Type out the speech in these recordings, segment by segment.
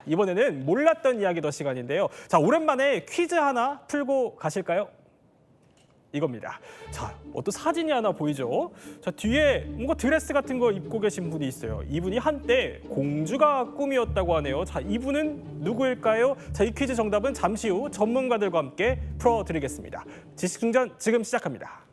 이번에는 몰랐던 이야기 더 시간인데요. 자, 오랜만에 퀴즈 하나 풀고 가실까요? 이겁니다. 자, 어떤 사진이 하나 보이죠? 자, 뒤에 뭔가 드레스 같은 거 입고 계신 분이 있어요. 이분이 한때 공주가 꿈이었다고 하네요. 자, 이분은 누구일까요? 자, 이 퀴즈 정답은 잠시 후 전문가들과 함께 풀어드리겠습니다. 지식충전 지금 시작합니다.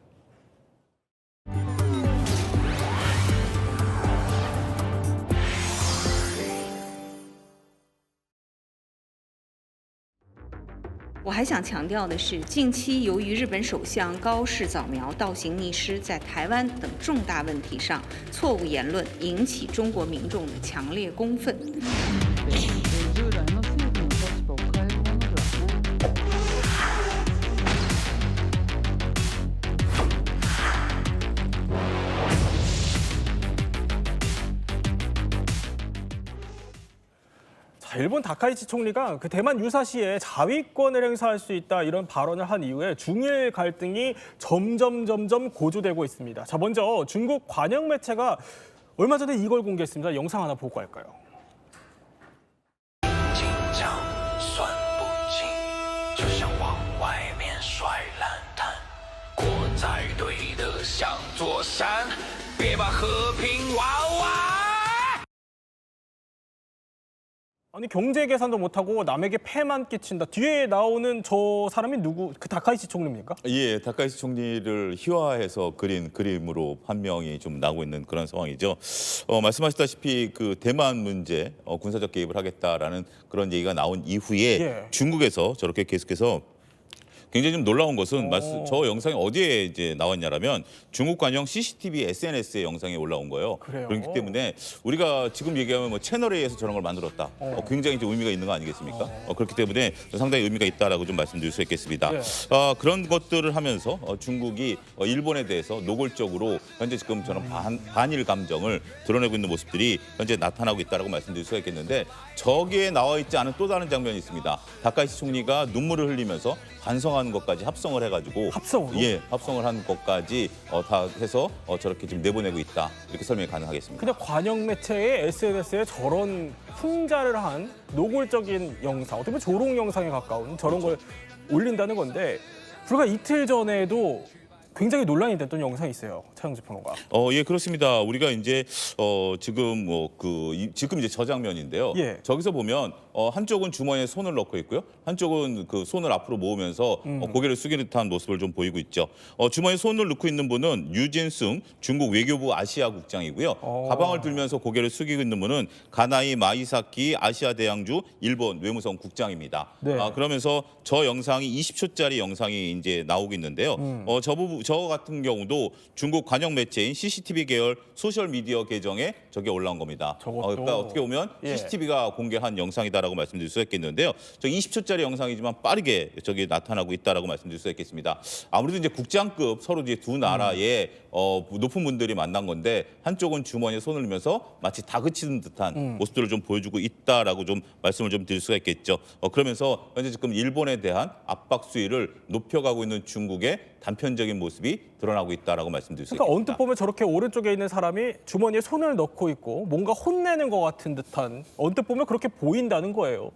我还想强调的是，近期由于日本首相高市早苗倒行逆施，在台湾等重大问题上错误言论，引起中国民众的强烈公愤。 일본 다카이치 총리가 그 대만 유사시에 자위권을 행사할 수 있다 이런 발언을 한 이후에 중일 갈등이 점점 고조되고 있습니다. 자, 먼저 중국 관영 매체가 얼마 전에 이걸 공개했습니다. 영상 하나 보고 갈까요? 紧张算不尽，就像往外面甩烂摊。国在对的像座山，别把和平玩完。 아니 경제 계산도 못하고 남에게 폐만 끼친다. 뒤에 나오는 저 사람이 누구? 그 다카이치 총리입니까? 예, 다카이치 총리를 희화해서 그린 그림으로 판명이 좀 나오고 있는 그런 상황이죠. 말씀하셨다시피 그 대만 문제 군사적 개입을 하겠다라는 그런 얘기가 나온 이후에 예. 중국에서 저렇게 계속해서 굉장히 좀 놀라운 것은 저 영상이 어디에 이제 나왔냐라면 중국 관영 CCTV SNS에 영상이 올라온 거예요. 그래요? 그렇기 때문에 우리가 지금 얘기하면 뭐 채널 A에서 저런 걸 만들었다. 굉장히 좀 의미가 있는 거 아니겠습니까? 그렇기 때문에 상당히 의미가 있다라고 좀 말씀드릴 수 있겠습니다. 네. 그런 것들을 하면서 중국이 일본에 대해서 노골적으로 현재 지금 저는 반일 감정을 드러내고 있는 모습들이 현재 나타나고 있다라고 말씀드릴 수가 있겠는데 저기에 나와 있지 않은 또 다른 장면이 있습니다. 다카이치 총리가 눈물을 흘리면서 반성하는 것까지 합성을 해가지고 합성으로? 예, 합성을 한 것까지 다 해서 저렇게 지금 내보내고 있다 이렇게 설명이 가능하겠습니다. 그냥 관영 매체의 SNS에 저런 풍자를 한 노골적인 영상, 어떻게 보면 조롱 영상에 가까운 저런 걸 올린다는 건데 불과 이틀 전에도 굉장히 논란이 됐던 영상이 있어요. 차영지 평론가. 예, 그렇습니다. 우리가 이제 지금 지금 이제 저 장면인데요. 예. 저기서 보면 한쪽은 주머니에 손을 넣고 있고요. 한쪽은 그 손을 앞으로 모으면서 고개를 숙이는 듯한 모습을 좀 보이고 있죠. 주머니에 손을 넣고 있는 분은 유진승 중국 외교부 아시아 국장이고요. 가방을 들면서 고개를 숙이고 있는 분은 가나이 마이사키 아시아 대양주 일본 외무성 국장입니다. 네. 그러면서 저 영상이 20초짜리 영상이 이제 나오고 있는데요. 저 같은 경우도 중국 관영 매체인 CCTV 계열 소셜 미디어 계정에 저게 올라온 겁니다. 그러니까 어떻게 보면 예. CCTV가 공개한 영상이다라고 말씀드릴 수 있겠는데요. 저 20초짜리 영상이지만 빠르게 저기 나타나고 있다라고 말씀드릴 수 있겠습니다. 아무래도 이제 국장급 서로 이제 두 나라의 높은 분들이 만난 건데 한쪽은 주머니에 손을 넣으면서 마치 다그치는 듯한 모습들을 좀 보여주고 있다라고 좀 말씀을 좀 드릴 수가 있겠죠. 그러면서 현재 지금 일본에 대한 압박 수위를 높여가고 있는 중국의 단편적인 모습이 드러나고 있다라고 말씀드릴 수 그러니까 있겠습니다. 언뜻 보면 저렇게 오른쪽에 있는 사람이 주머니에 손을 넣고 있고 뭔가 혼내는 것 같은 듯한 언뜻 보면 그렇게 보인다는 거예요.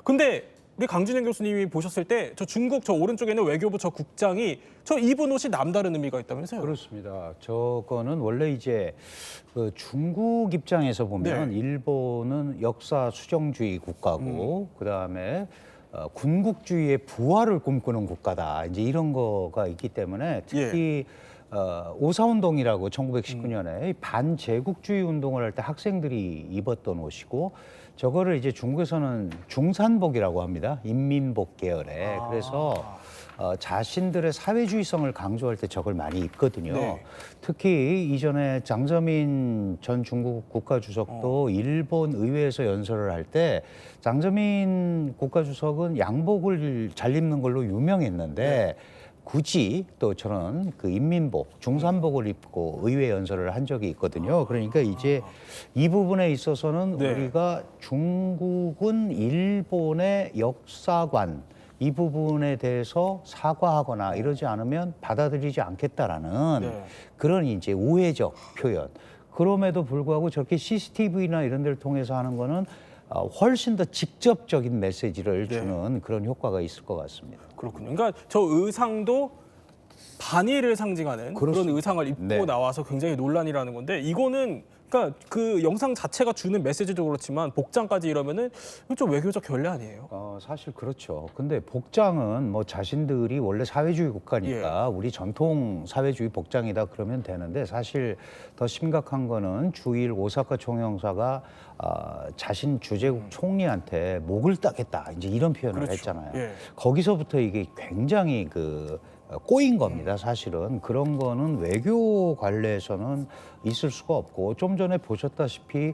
근데 우리 강준영 교수님이 보셨을 때 저 중국 저 오른쪽에 있는 외교부 저 국장이 저 입은 옷이 남다른 의미가 있다면서요? 그렇습니다. 저거는 원래 이제 그 중국 입장에서 보면 네. 일본은 역사 수정주의 국가고 그다음에 군국주의의 부활을 꿈꾸는 국가다. 이제 이런 거가 있기 때문에 특히 오사운동이라고 1919년에 반제국주의 운동을 할 때 학생들이 입었던 옷이고 저거를 이제 중국에서는 중산복이라고 합니다. 인민복 계열에. 그래서 자신들의 사회주의성을 강조할 때 저걸 많이 입거든요. 네. 특히 이전에 장저민 전 중국 국가주석도 일본 의회에서 연설을 할 때 장저민 국가주석은 양복을 잘 입는 걸로 유명했는데 굳이 또 저는 그 인민복, 중산복을 입고 의회 연설을 한 적이 있거든요. 그러니까 이제 이 부분에 있어서는 네. 우리가 중국은 일본의 역사관 이 부분에 대해서 사과하거나 이러지 않으면 받아들이지 않겠다라는 네. 그런 이제 우회적 표현. 그럼에도 불구하고 저렇게 CCTV나 이런 데를 통해서 하는 거는 훨씬 더 직접적인 메시지를 주는 그런 효과가 있을 것 같습니다. 그렇군요. 그러니까 저 의상도 반일을 상징하는 그런 그렇습니다. 의상을 입고 네. 나와서 굉장히 논란이라는 건데 이거는 그러니까 그 영상 자체가 주는 메시지도 그렇지만 복장까지 이러면은 이거 좀 외교적 결례 아니에요? 사실 그렇죠. 근데 복장은 뭐 자신들이 원래 사회주의 국가니까 우리 전통 사회주의 복장이다 그러면 되는데 사실 더 심각한 거는 주일 오사카 총영사가 자신 주재국 총리한테 목을 따겠다 이제 이런 표현을 그렇죠. 했잖아요. 예. 거기서부터 이게 굉장히 꼬인 겁니다. 사실은 그런 거는 외교 관례에서는 있을 수가 없고 좀 전에 보셨다시피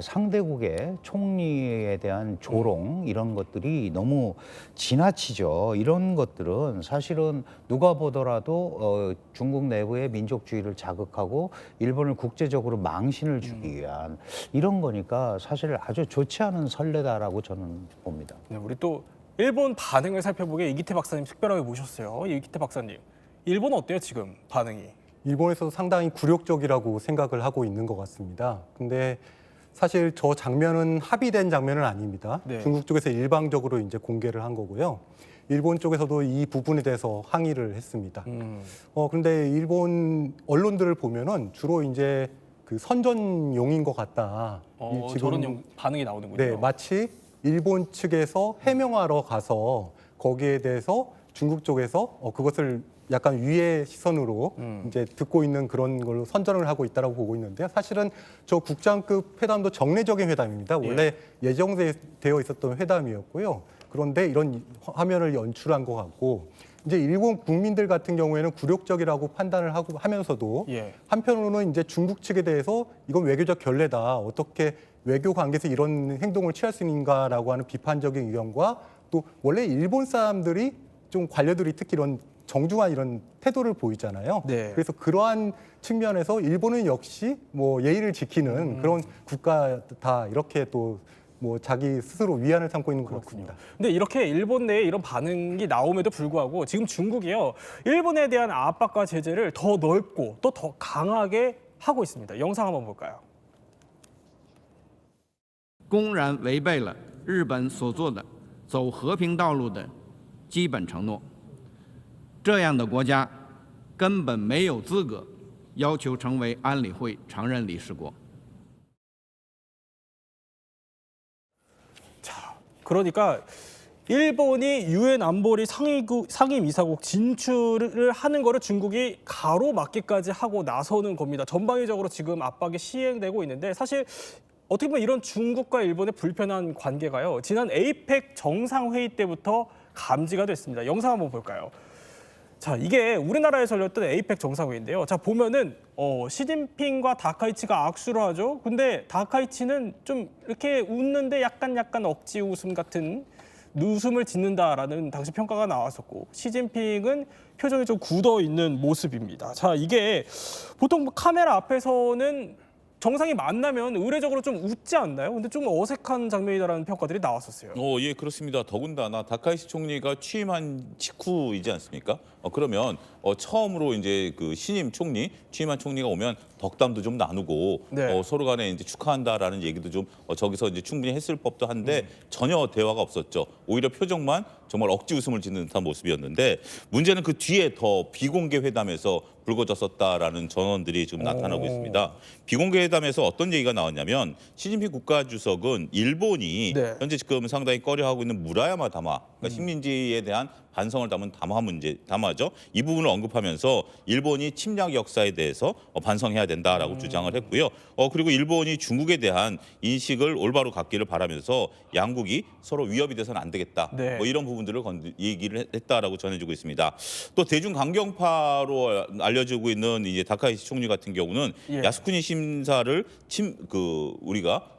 상대국의 총리에 대한 조롱 이런 것들이 너무 지나치죠. 이런 것들은 사실은 누가 보더라도 중국 내부의 민족주의를 자극하고 일본을 국제적으로 망신을 주기 위한 이런 거니까 사실 아주 좋지 않은 선례다라고 저는 봅니다. 네, 우리 또 일본 반응을 살펴보게 이기태 박사님 특별하게 모셨어요. 이기태 박사님, 일본 어때요 지금 반응이? 일본에서도 상당히 굴욕적이라고 생각을 하고 있는 것 같습니다. 근데 사실 저 장면은 합의된 장면은 아닙니다. 네. 중국 쪽에서 일방적으로 이제 공개를 한 거고요. 일본 쪽에서도 이 부분에 대해서 항의를 했습니다. 그런데 일본 언론들을 보면은 주로 이제 그 선전용인 것 같다. 저런 반응이 나오는군요. 네, 마치 일본 측에서 해명하러 가서 거기에 대해서 중국 쪽에서 그것을 약간 위의 시선으로 이제 듣고 있는 그런 걸로 선전을 하고 있다라고 보고 있는데요. 사실은 저 국장급 회담도 정례적인 회담입니다. 원래 예정되어 있었던 회담이었고요. 그런데 이런 화면을 연출한 것 같고 이제 일본 국민들 같은 경우에는 굴욕적이라고 판단을 하고 하면서도 한편으로는 이제 중국 측에 대해서 이건 외교적 결례다. 어떻게 외교 관계에서 이런 행동을 취할 수 있는가라고 하는 비판적인 의견과 또 원래 일본 사람들이 좀 관료들이 특히 이런 정중한 이런 태도를 보이잖아요. 네. 그래서 그러한 측면에서 일본은 역시 뭐 예의를 지키는 그런 국가다 이렇게 또 뭐 자기 스스로 위안을 삼고 있는 것 같습니다. 근데 이렇게 일본 내에 이런 반응이 나옴에도 불구하고 지금 중국이요 일본에 대한 압박과 제재를 더 넓고 또 더 강하게 하고 있습니다. 영상 한번 볼까요? 公然违背了日本所做的走和平道路的基本承诺，这样的国家根本没有资格要求成为安理会常任理事国。 그러니까 일본이 유엔 안보리 상임이사국 진출을 하는 거를 중국이 가로막기까지 하고 나서는 겁니다. 전방위적으로 지금 압박이 시행되고 있는데 사실 어떻게 보면 이런 중국과 일본의 불편한 관계가요. 지난 에이펙 정상회의 때부터 감지가 됐습니다. 영상 한번 볼까요? 자, 이게 우리나라에서 열렸던 에이펙 정상회의인데요. 자, 보면은 시진핑과 다카이치가 악수를 하죠. 근데 다카이치는 좀 이렇게 웃는데 약간 억지 웃음 같은 웃음을 짓는다라는 당시 평가가 나왔었고 시진핑은 표정이 좀 굳어 있는 모습입니다. 자, 이게 보통 카메라 앞에서는 정상이 만나면 의례적으로 좀 웃지 않나요? 근데 좀 어색한 장면이다라는 평가들이 나왔었어요. 예, 그렇습니다. 더군다나 다카이시 총리가 취임한 직후이지 않습니까? 그러면 처음으로 이제 그 신임 총리, 취임한 총리가 오면 덕담도 좀 나누고 네. 서로 간에 이제 축하한다라는 얘기도 좀 저기서 이제 충분히 했을 법도 한데 전혀 대화가 없었죠. 오히려 표정만 정말 억지 웃음을 짓는 듯한 모습이었는데 문제는 그 뒤에 더 비공개 회담에서 불거졌었다라는 전언들이 지금 나타나고 있습니다. 비공개 회담에서 어떤 얘기가 나왔냐면 시진핑 국가주석은 일본이 현재 지금 상당히 꺼려하고 있는 무라야마 담화, 그러니까 식민지에 대한 반성을 담은 담화죠. 이 부분을 언급하면서 일본이 침략 역사에 대해서 반성해야 된다라고 주장을 했고요. 그리고 일본이 중국에 대한 인식을 올바로 갖기를 바라면서 양국이 서로 위협이 돼서는 안 되겠다. 뭐 이런 부분들을 얘기를 했다라고 전해지고 있습니다. 또 대중 강경파로 알려지고 있는 이제 다카이시 총리 같은 경우는 야스쿠니 심사를 우리가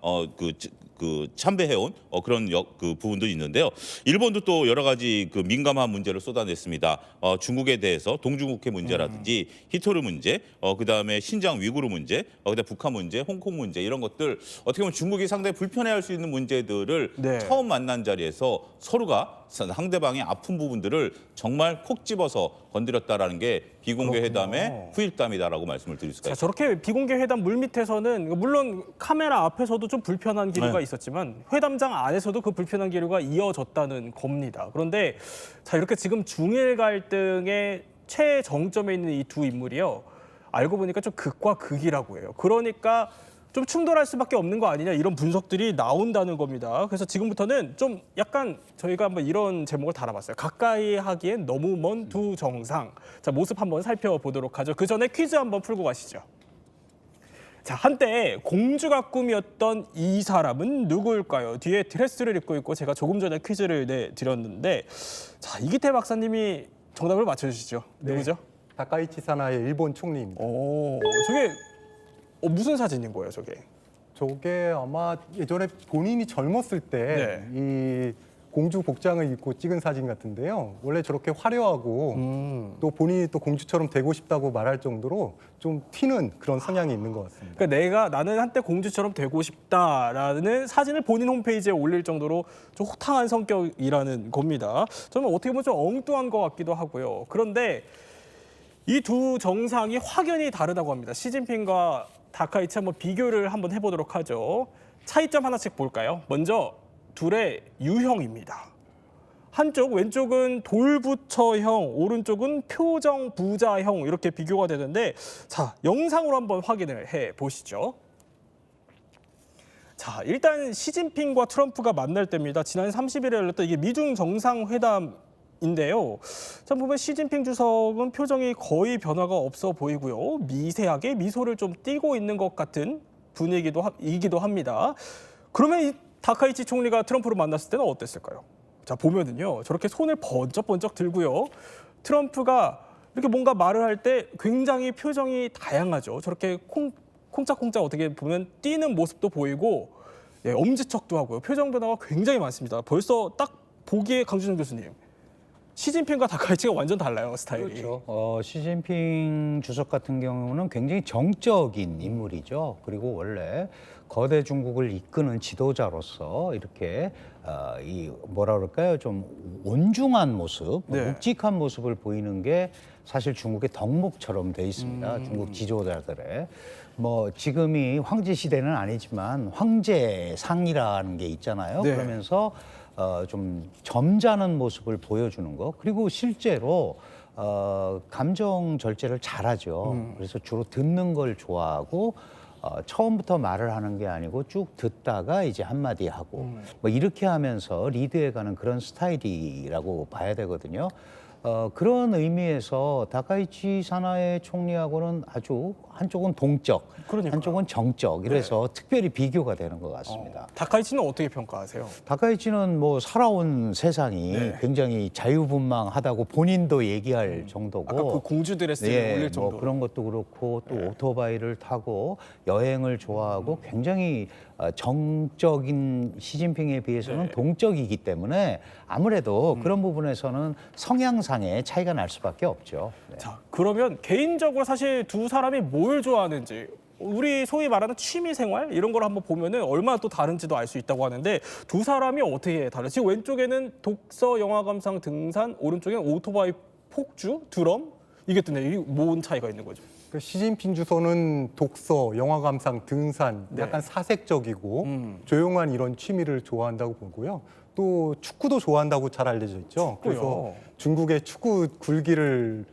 참배해온 그런 그 부분도 있는데요. 일본도 또 여러 가지 그 민감한 문제를 쏟아냈습니다. 중국에 대해서 동중국해 문제라든지 히토르 문제, 그다음에 신장 위구르 문제, 그다음에 북한 문제, 홍콩 문제 이런 것들 어떻게 보면 중국이 상당히 불편해할 수 있는 문제들을 처음 만난 자리에서 서로가 상대방의 아픈 부분들을 정말 콕 집어서 건드렸다라는 게 비공개 회담의 후일담이다라고 말씀을 드릴 수가 있습니다. 저렇게 비공개 회담 물밑에서는 물론 카메라 앞에서도 좀 불편한 기류가 있었지만 회담장 안에서도 그 불편한 기류가 이어졌다는 겁니다. 그런데 자 이렇게 지금 중일 갈등의 최정점에 있는 이 두 인물이요. 알고 보니까 좀 극과 극이라고 해요. 그러니까 좀 충돌할 수밖에 없는 거 아니냐 이런 분석들이 나온다는 겁니다. 그래서 지금부터는 좀 약간 저희가 한번 이런 제목을 달아봤어요. 가까이 하기엔 너무 먼 두 정상. 자 모습 한번 살펴보도록 하죠. 그 전에 퀴즈 한번 풀고 가시죠. 자 한때 공주가 꿈이었던 이 사람은 누구일까요? 뒤에 드레스를 입고 있고 제가 조금 전에 퀴즈를 내드렸는데 자 이기태 박사님이 정답을 맞춰주시죠. 네. 누구죠? 다카이치 사나의 일본 총리입니다. 오 저게 무슨 사진인 거예요, 저게? 저게 아마 예전에 본인이 젊었을 때 이 공주 복장을 입고 찍은 사진 같은데요. 원래 저렇게 화려하고 또 본인이 또 공주처럼 되고 싶다고 말할 정도로 좀 튀는 그런 성향이 있는 것 같습니다. 그러니까 나는 한때 공주처럼 되고 싶다라는 사진을 본인 홈페이지에 올릴 정도로 좀 호탕한 성격이라는 겁니다. 저는 어떻게 보면 좀 엉뚱한 것 같기도 하고요. 그런데 이 두 정상이 확연히 다르다고 합니다. 시진핑과 다카이치 한번 비교를 한번 해보도록 하죠. 차이점 하나씩 볼까요? 먼저 둘의 유형입니다. 한쪽 왼쪽은 돌부처형, 오른쪽은 표정부자형 이렇게 비교가 되는데 자 영상으로 한번 확인을 해 보시죠. 자 일단 시진핑과 트럼프가 만날 때입니다. 지난 30일에 열렸던 이게 미중 정상회담인데요. 자 보면 시진핑 주석은 표정이 거의 변화가 없어 보이고요. 미세하게 미소를 좀 띠고 있는 것 같은 분위기이기도 합니다. 그러면 이 다카이치 총리가 트럼프를 만났을 때는 어땠을까요? 자 보면은요 저렇게 손을 번쩍번쩍 들고요. 트럼프가 이렇게 뭔가 말을 할 때 굉장히 표정이 다양하죠. 저렇게 콩짝콩짝 어떻게 보면 뛰는 모습도 보이고 엄지척도 하고요. 표정 변화가 굉장히 많습니다. 벌써 딱 보기에 강준영 교수님. 시진핑과 다카이치가 완전 달라요, 스타일이. 그렇죠. 시진핑 주석 같은 경우는 굉장히 정적인 인물이죠. 그리고 원래 거대 중국을 이끄는 지도자로서 이렇게 이 뭐라 그럴까요? 좀 온중한 모습, 묵직한 모습을 보이는 게 사실 중국의 덕목처럼 돼 있습니다. 중국 지도자들의. 뭐 지금이 황제 시대는 아니지만 황제상이라는 게 있잖아요. 네. 그러면서 좀 점잖은 모습을 보여주는 거. 그리고 실제로 감정 절제를 잘하죠. 그래서 주로 듣는 걸 좋아하고 처음부터 말을 하는 게 아니고 쭉 듣다가 이제 한마디 하고 뭐 이렇게 하면서 리드해가는 그런 스타일이라고 봐야 되거든요. 그런 의미에서 다카이치 사나의 총리하고는 아주 한쪽은 동적, 그러니까요. 한쪽은 정적 이래서 특별히 비교가 되는 것 같습니다. 다카이치는 어떻게 평가하세요? 다카이치는 뭐 살아온 세상이 굉장히 자유분방하다고 본인도 얘기할 정도고 아까 그 공주 드레스를 올릴 정도. 뭐 그런 것도 그렇고 또 오토바이를 타고 여행을 좋아하고 굉장히 정적인 시진핑에 비해서는 동적이기 때문에 아무래도 그런 부분에서는 성향상의 차이가 날 수밖에 없죠. 네. 자, 그러면 개인적으로 사실 두 사람이 뭘 좋아하는지 우리 소위 말하는 취미 생활 이런 걸 한번 보면은 얼마나 또 다른지도 알 수 있다고 하는데 두 사람이 어떻게 다른지 지금 왼쪽에는 독서, 영화 감상, 등산, 오른쪽에는 오토바이, 폭주, 드럼 이게 뜨네. 이게 뭔 차이가 있는 거죠? 그 시진핑 주소는 독서, 영화 감상, 등산, 약간 사색적이고 조용한 이런 취미를 좋아한다고 보고요. 또 축구도 좋아한다고 잘 알려져 있죠. 그래서 중국의 축구 굴기를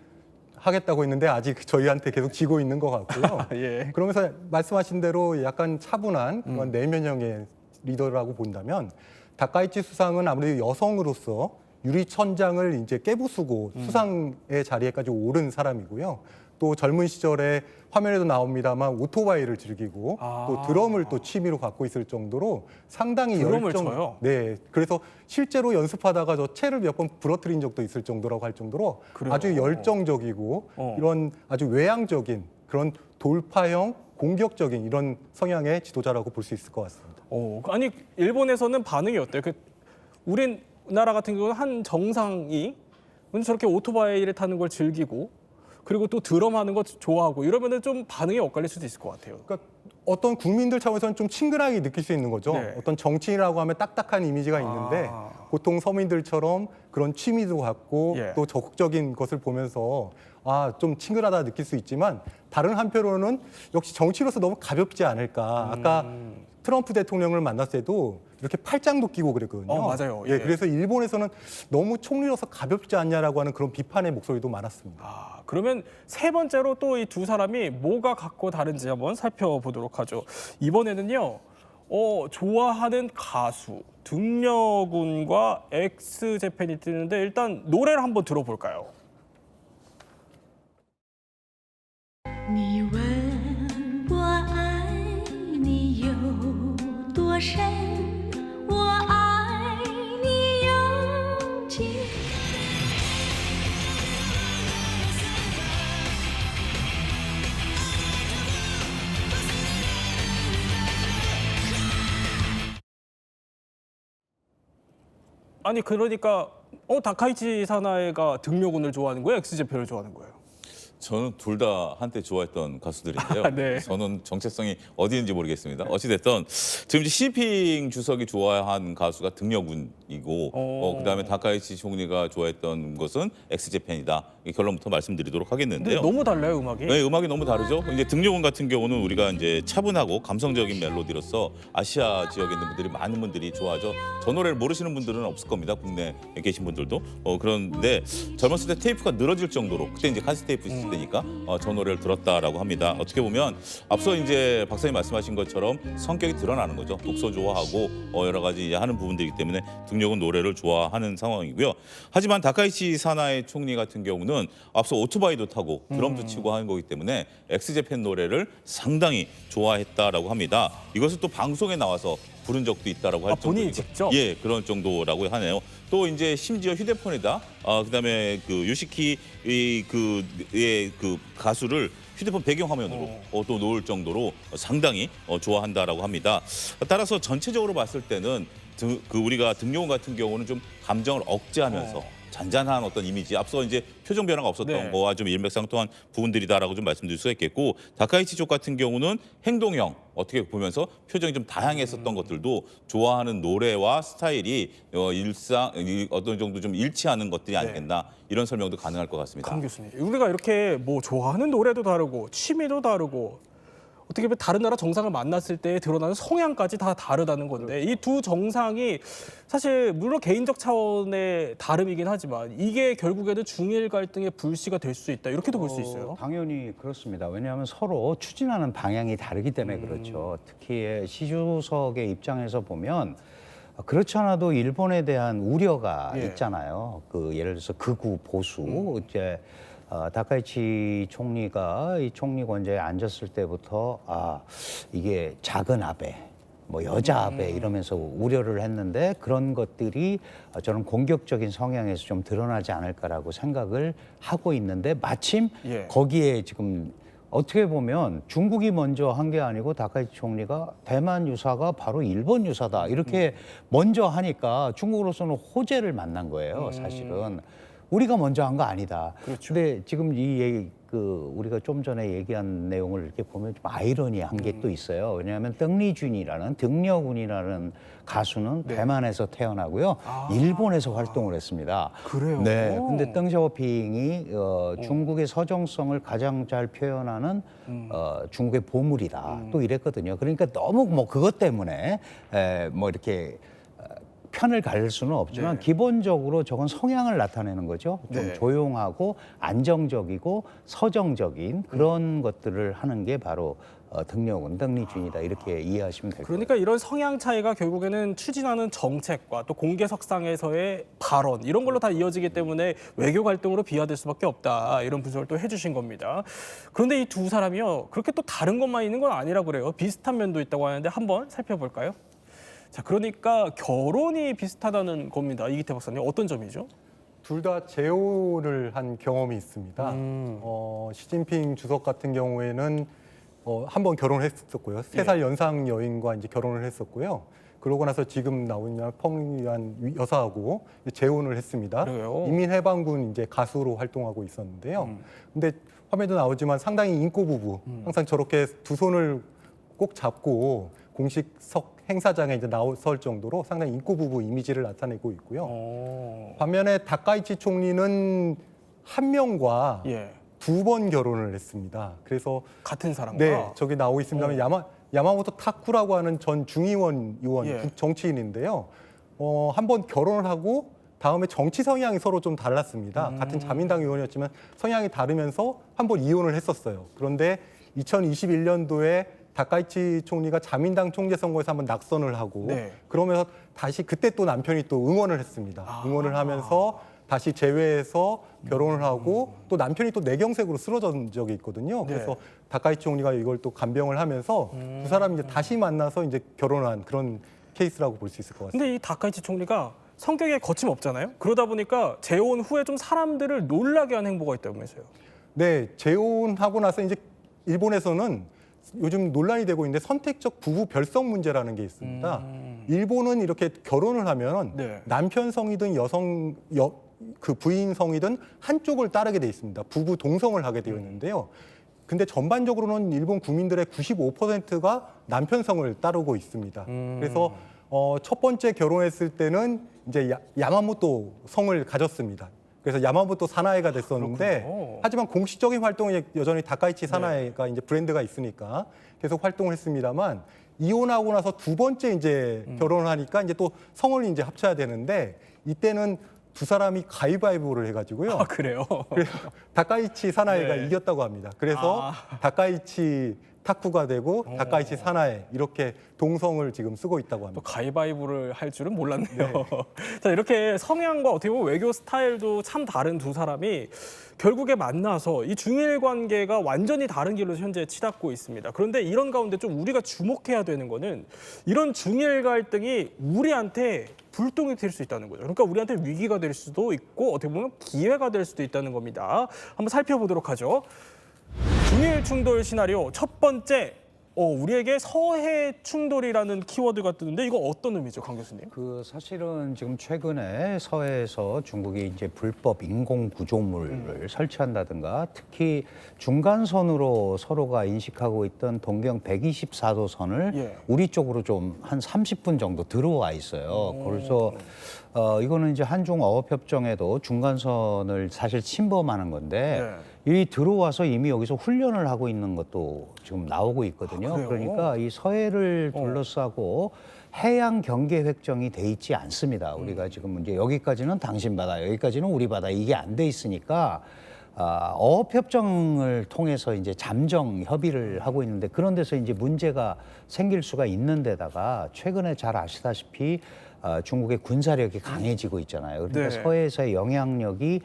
하겠다고 했는데 아직 저희한테 계속 지고 있는 것 같고요. 예. 그러면서 말씀하신 대로 약간 차분한 그런 내면형의 리더라고 본다면 다카이치 수상은 아무래도 여성으로서 유리천장을 이제 깨부수고 수상의 자리에까지 오른 사람이고요. 또 젊은 시절에 화면에도 나옵니다만 오토바이를 즐기고 또 드럼을 또 취미로 갖고 있을 정도로 상당히 드럼을 쳐요? 네, 그래서 실제로 연습하다가 저 채를 몇 번 부러뜨린 적도 있을 정도라고 할 정도로 그래요? 아주 열정적이고 이런 아주 외향적인 그런 돌파형 공격적인 이런 성향의 지도자라고 볼 수 있을 것 같습니다. 아니 일본에서는 반응이 어때요? 우리나라 같은 경우는 한 정상이 저렇게 오토바이를 타는 걸 즐기고 그리고 또 드럼하는 거 좋아하고 이러면은 좀 반응이 엇갈릴 수도 있을 것 같아요. 그러니까 어떤 국민들 차원에서는 좀 친근하게 느낄 수 있는 거죠. 네. 어떤 정치인이라고 하면 딱딱한 이미지가 있는데 보통 서민들처럼 그런 취미도 갖고 또 적극적인 것을 보면서 좀 친근하다 느낄 수 있지만 다른 한편으로는 역시 정치로서 너무 가볍지 않을까. 아까 트럼프 대통령을 만났을 때도 이렇게 팔짱도 끼고 그랬거든요. 맞아요. 예, 예. 그래서 일본에서는 너무 총리로서 가볍지 않냐라고 하는 그런 비판의 목소리도 많았습니다. 그러면 세 번째로 또 이 두 사람이 뭐가 같고 다른지 한번 살펴보도록 하죠. 이번에는요. 좋아하는 가수 등려군과 엑스제팬이 뜨는데 일단 노래를 한번 들어볼까요? 你问我爱你有多深，我爱你有几分。 아니 그러니까 다카이치 사나이가 등려군을 좋아하는 거예요? 엑스제팬을 좋아하는 거예요? 저는 둘 다 한때 좋아했던 가수들인데요. 네. 저는 정체성이 어디인지 모르겠습니다. 어찌됐든 지금 이제 시진핑 주석이 좋아한 가수가 등려군이고 그다음에 다카이치 총리가 좋아했던 것은 엑스제팬이다. 이 결론부터 말씀드리도록 근데 하겠는데요. 너무 달라요 음악이. 네, 음악이 너무 다르죠. 이제 등려군 같은 경우는 우리가 이제 차분하고 감성적인 멜로디로서 아시아 지역에 있는 분들이 많은 분들이 좋아하죠. 저 노래를 모르시는 분들은 없을 겁니다. 국내에 계신 분들도. 그런데 젊었을 때 테이프가 늘어질 정도로 그때 이제 카세트 테이프 있을 때니까 저 노래를 들었다라고 합니다. 어떻게 보면 앞서 이제 박사님 말씀하신 것처럼 성격이 드러나는 거죠. 독서 좋아하고 여러 가지 이제 하는 부분들이기 때문에 등려군 노래를 좋아하는 상황이고요. 하지만 다카이치 사나이 총리 같은 경우는 앞서 오토바이도 타고 드럼도 치고 하는 거기 때문에 엑스제팬 노래를 상당히 좋아했다라고 합니다. 이것을 또 방송에 나와서 부른 적도 있다라고 할 본인이 정도니까. 직접? 예, 그런 정도라고 하네요. 또 이제 심지어 휴대폰에다 그다음에 그 요시키 그 가수를 휴대폰 배경화면으로 또 놓을 정도로 상당히 좋아한다라고 합니다. 따라서 전체적으로 봤을 때는 우리가 등려군 같은 경우는 좀 감정을 억제하면서 잔잔한 어떤 이미지, 앞서 이제 표정 변화가 없었던 네. 거와 좀 일맥상통한 부분들이다라고 좀 말씀드릴 수가 있겠고, 다카이치 쪽 같은 경우는 행동형 어떻게 보면서 표정이 좀 다양했었던 것들도 좋아하는 노래와 스타일이 어떤 정도 좀 일치하는 것들이 아니겠나 이런 설명도 가능할 것 같습니다. 강 교수님, 우리가 이렇게 뭐 좋아하는 노래도 다르고 취미도 다르고 어떻게 보면 다른 나라 정상을 만났을 때 드러나는 성향까지 다 다르다는 건데 이 두 정상이 사실 물론 개인적 차원의 다름이긴 하지만 이게 결국에는 중일 갈등의 불씨가 될 수 있다 이렇게도 볼 수 있어요. 당연히 그렇습니다. 왜냐하면 서로 추진하는 방향이 다르기 때문에 그렇죠. 특히 시 주석의 입장에서 보면 그렇지 않아도 일본에 대한 우려가 있잖아요. 예를 들어서 극우 보수 이제 다카이치 총리가 이 총리 권좌에 앉았을 때부터 이게 작은 아베, 뭐 여자 아베 이러면서 우려를 했는데 그런 것들이 저는 공격적인 성향에서 좀 드러나지 않을까라고 생각을 하고 있는데 마침 거기에 지금 어떻게 보면 중국이 먼저 한 게 아니고 다카이치 총리가 대만 유사가 바로 일본 유사다 이렇게 먼저 하니까 중국으로서는 호재를 만난 거예요, 사실은. 우리가 먼저 한 거 아니다. 그렇죠. 근데 지금 이 얘기 우리가 좀 전에 얘기한 내용을 이렇게 보면 좀 아이러니한 게 또 있어요. 왜냐하면 등리준이라는 등려군이라는 가수는 대만에서 태어나고요. 일본에서 활동을 했습니다. 그래요? 네. 근데 덩샤오핑이 중국의 서정성을 가장 잘 표현하는 중국의 보물이다. 또 이랬거든요. 그러니까 너무 뭐 그것 때문에 뭐 이렇게 편을 가릴 수는 없지만 기본적으로 저건 성향을 나타내는 거죠. 좀 조용하고 안정적이고 서정적인 그런 것들을 하는 게 바로 등려군, 등리준이다 이렇게 이해하시면 될 거예요. 그러니까 이런 성향 차이가 결국에는 추진하는 정책과 또 공개석상에서의 발언 이런 걸로 다 이어지기 때문에 외교 갈등으로 비화될 수밖에 없다 이런 분석을 또 해주신 겁니다. 그런데 이 두 사람이요 그렇게 또 다른 것만 있는 건 아니라고 그래요. 비슷한 면도 있다고 하는데 한번 살펴볼까요? 자, 그러니까 결혼이 비슷하다는 겁니다. 이기태 박사님 어떤 점이죠? 둘 다 재혼을 한 경험이 있습니다. 시진핑 주석 같은 경우에는 한 번 결혼을 했었고요. 3살 연상 여인과 이제 결혼을 했었고요. 그러고 나서 지금 나오는 펑유한 여사하고 재혼을 했습니다. 그래요? 인민해방군 이제 가수로 활동하고 있었는데요. 근데 화면도 나오지만 상당히 인고 부부. 항상 저렇게 두 손을 꼭 잡고 공식석 행사장에 이제 나설 정도로 상당히 인고 부부 이미지를 나타내고 있고요. 반면에 다카이치 총리는 한 명과 2번 결혼을 했습니다. 그래서 같은 사람과 네, 저기 나오고 있습니다만 야마모토 타쿠라고 하는 전 중의원 의원 예. 정치인인데요. 한번 결혼을 하고 다음에 정치 성향이 서로 좀 달랐습니다. 같은 자민당 의원이었지만 성향이 다르면서 한번 이혼을 했었어요. 그런데 2021년도에 다카이치 총리가 자민당 총재 선거에서 한번 낙선을 하고 네. 그러면서 다시 그때 또 남편이 또 응원을 했습니다. 응원을 하면서 다시 재회해서 결혼을 하고 또 남편이 또 뇌경색으로 쓰러진 적이 있거든요. 네. 그래서 다카이치 총리가 이걸 또 간병을 하면서 두 사람이 이제 다시 만나서 이제 결혼한 그런 케이스라고 볼 수 있을 것 같습니다. 근데 이 다카이치 총리가 성격에 거침없잖아요. 그러다 보니까 재혼 후에 좀 사람들을 놀라게 한 행보가 있다면서요. 네, 재혼하고 나서 이제 일본에서는 요즘 논란이 되고 있는데 선택적 부부 별성 문제라는 게 있습니다. 일본은 이렇게 결혼을 하면 네. 남편 성이든 그 부인 성이든 한쪽을 따르게 돼 있습니다. 부부 동성을 하게 되어 있는데요. 근데 전반적으로는 일본 국민들의 95%가 남편 성을 따르고 있습니다. 그래서 첫 번째 결혼했을 때는 이제 야마모토 성을 가졌습니다. 그래서 야마모토 사나이가 됐었는데 그렇군요. 하지만 공식적인 활동은 여전히 다카이치 사나이가 이제 브랜드가 있으니까 계속 활동을 했습니다만 이혼하고 나서 두 번째 이제 결혼을 하니까 이제 또 성을 이제 합쳐야 되는데 이때는 두 사람이 가위바위보를 해가지고요. 아, 그래요? 그래서 다카이치 사나이가 네. 이겼다고 합니다. 그래서 다카이치 타쿠가 되고 다카이치 사나이 이렇게 동성을 지금 쓰고 있다고 또 합니다. 가위바위보를 할 줄은 몰랐네요. 자, 이렇게 성향과 어떻게 보면 외교 스타일도 참 다른 두 사람이 결국에 만나서 이 중일 관계가 완전히 다른 길로 현재 치닫고 있습니다. 그런데 이런 가운데 좀 우리가 주목해야 되는 거는 이런 중일 갈등이 우리한테 불똥이 될 수 있다는 거죠. 그러니까 우리한테 위기가 될 수도 있고 어떻게 보면 기회가 될 수도 있다는 겁니다. 한번 살펴보도록 하죠. 중일 충돌 시나리오 첫 번째, 우리에게 서해 충돌이라는 키워드가 뜨는데 이거 어떤 의미죠, 강 교수님? 그 사실은 지금 최근에 서해에서 중국이 이제 불법 인공 구조물을 설치한다든가 특히 중간선으로 서로가 인식하고 있던 동경 124도선을 예. 우리 쪽으로 좀 한 30분 정도 들어와 있어요. 그래서 이거는 이제 한중 어업협정에도 중간선을 사실 침범하는 건데 이 들어와서 이미 여기서 훈련을 하고 있는 것도 지금 나오고 있거든요. 그래요? 그러니까 이 서해를 둘러싸고 해양 경계 획정이 돼 있지 않습니다. 우리가 지금 이제 여기까지는 당신 바다, 여기까지는 우리 바다 이게 안 돼 있으니까 어업협정을 통해서 이제 잠정 협의를 하고 있는데 그런 데서 이제 문제가 생길 수가 있는 데다가 최근에 잘 아시다시피 중국의 군사력이 강해지고 있잖아요. 그러니까 네. 서해에서의 영향력이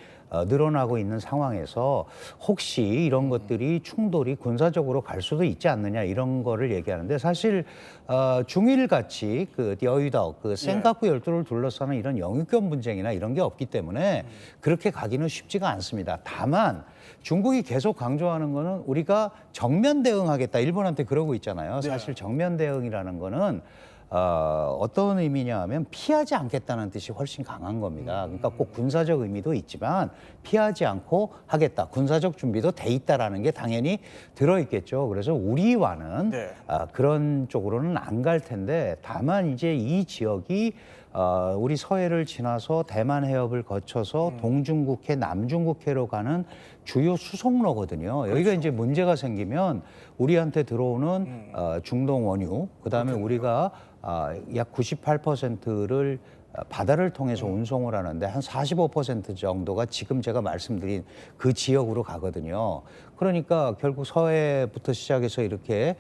늘어나고 있는 상황에서 혹시 이런 것들이 충돌이 군사적으로 갈 수도 있지 않느냐 이런 거를 얘기하는데 사실 중일 같이 그 여의도 그 센카쿠 열도를 둘러싸는 이런 영유권 분쟁이나 이런 게 없기 때문에 그렇게 가기는 쉽지가 않습니다. 다만 중국이 계속 강조하는 거는 우리가 정면 대응하겠다 일본한테 그러고 있잖아요. 사실 정면 대응이라는 거는 어떤 의미냐 하면 피하지 않겠다는 뜻이 훨씬 강한 겁니다. 그러니까 꼭 군사적 의미도 있지만 피하지 않고 하겠다. 군사적 준비도 돼 있다라는 게 당연히 들어있겠죠. 그래서 우리와는 그런 쪽으로는 안 갈 텐데 다만 이제 이 지역이 우리 서해를 지나서 대만 해협을 거쳐서 동중국해, 남중국해로 가는 주요 수송로거든요. 여기가 이제 문제가 생기면 우리한테 들어오는 중동 원유, 그다음에 우리가 약 98%를 바다를 통해서 운송을 하는데 한 45% 정도가 지금 제가 말씀드린 그 지역으로 가거든요. 그러니까 결국 서해부터 시작해서 이렇게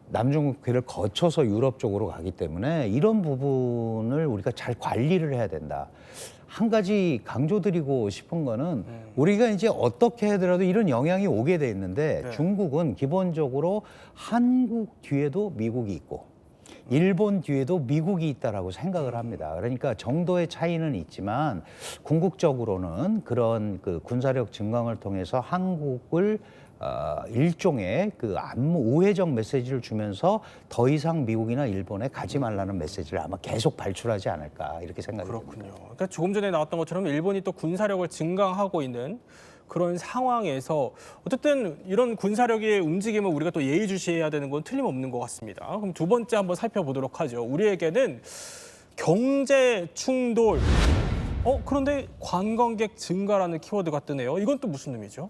남중국해를 거쳐서 유럽 쪽으로 가기 때문에 이런 부분을 우리가 잘 관리를 해야 된다. 한 가지 강조드리고 싶은 거는 우리가 이제 어떻게 하더라도 이런 영향이 오게 돼 있는데 중국은 기본적으로 한국 뒤에도 미국이 있고 일본 뒤에도 미국이 있다라고 생각을 합니다. 그러니까 정도의 차이는 있지만 궁극적으로는 그런 그 군사력 증강을 통해서 한국을 일종의 그 안무 우회적 메시지를 주면서 더 이상 미국이나 일본에 가지 말라는 메시지를 아마 계속 발출하지 않을까 이렇게 생각이 듭니다. 그렇군요. 그러니까 조금 전에 나왔던 것처럼 일본이 또 군사력을 증강하고 있는 그런 상황에서 어쨌든 이런 군사력의 움직임을 우리가 또 예의주시해야 되는 건 틀림없는 것 같습니다. 그럼 두 번째 한번 살펴보도록 하죠. 우리에게는 경제 충돌 그런데 관광객 증가라는 키워드가 뜨네요. 이건 또 무슨 의미죠?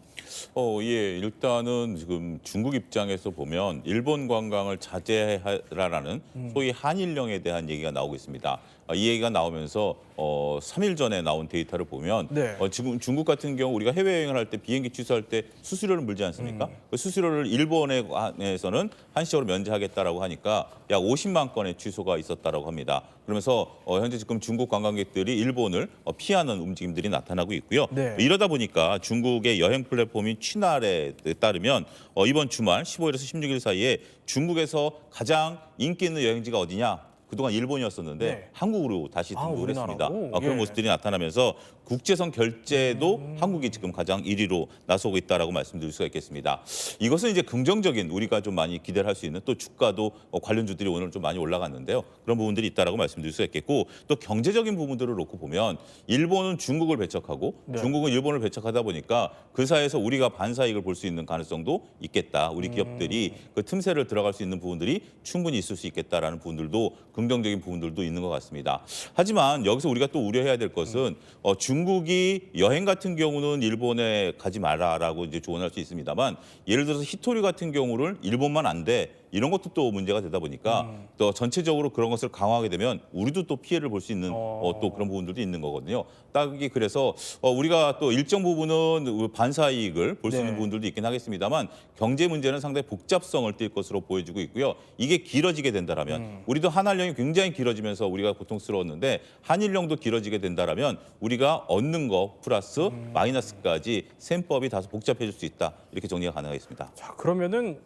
예, 일단은 지금 중국 입장에서 보면 일본 관광을 자제하라라는 소위 한일령에 대한 얘기가 나오고 있습니다. 이 얘기가 나오면서 3일 전에 나온 데이터를 보면 네. 지금 중국 같은 경우 우리가 해외여행을 할 때 비행기 취소할 때 수수료를 물지 않습니까? 그 수수료를 일본에서는 한시적으로 면제하겠다라고 하니까 약 50만 건의 취소가 있었다라고 합니다. 그러면서 현재 지금 중국 관광객들이 일본을 피하는 움직임들이 나타나고 있고요. 네. 이러다 보니까 중국의 여행 플랫폼인 취날에 따르면 이번 주말 15일에서 16일 사이에 중국에서 가장 인기 있는 여행지가 어디냐? 그동안 일본이었었는데 네. 한국으로 다시 등극을 했습니다. 우리나라로? 그런 예. 모습들이 나타나면서 국제선 결제도 한국이 지금 가장 1위로 나서고 있다라고 말씀드릴 수가 있겠습니다. 이것은 이제 긍정적인 우리가 좀 많이 기대를 할 수 있는 또 주가도 관련주들이 오늘 좀 많이 올라갔는데요. 그런 부분들이 있다라고 말씀드릴 수가 있겠고 또 경제적인 부분들을 놓고 보면 일본은 중국을 배척하고 네. 중국은 일본을 배척하다 보니까 그 사이에서 우리가 반사이익을 볼 수 있는 가능성도 있겠다. 우리 기업들이 그 틈새를 들어갈 수 있는 부분들이 충분히 있을 수 있겠다라는 부분들도 긍정적인 부분들도 있는 것 같습니다. 하지만 여기서 우리가 또 우려해야 될 것은 중국이 여행 같은 경우는 일본에 가지 마라라고 이제 조언할 수 있습니다만 예를 들어서 히토리 같은 경우를 일본만 안 돼. 이런 것도 또 문제가 되다 보니까 또 전체적으로 그런 것을 강화하게 되면 우리도 또 피해를 볼 수 있는 또 그런 부분들도 있는 거거든요. 딱이 그래서 우리가 또 일정 부분은 반사 이익을 볼 수 있는 네. 부분들도 있긴 하겠습니다만 경제 문제는 상당히 복잡성을 띌 것으로 보여지고 있고요. 이게 길어지게 된다라면 우리도 한한령이 굉장히 길어지면서 우리가 고통스러웠는데 한일령도 길어지게 된다라면 우리가 얻는 거 플러스 마이너스까지 셈법이 다소 복잡해질 수 있다. 이렇게 정리가 가능하겠습니다. 자, 그러면은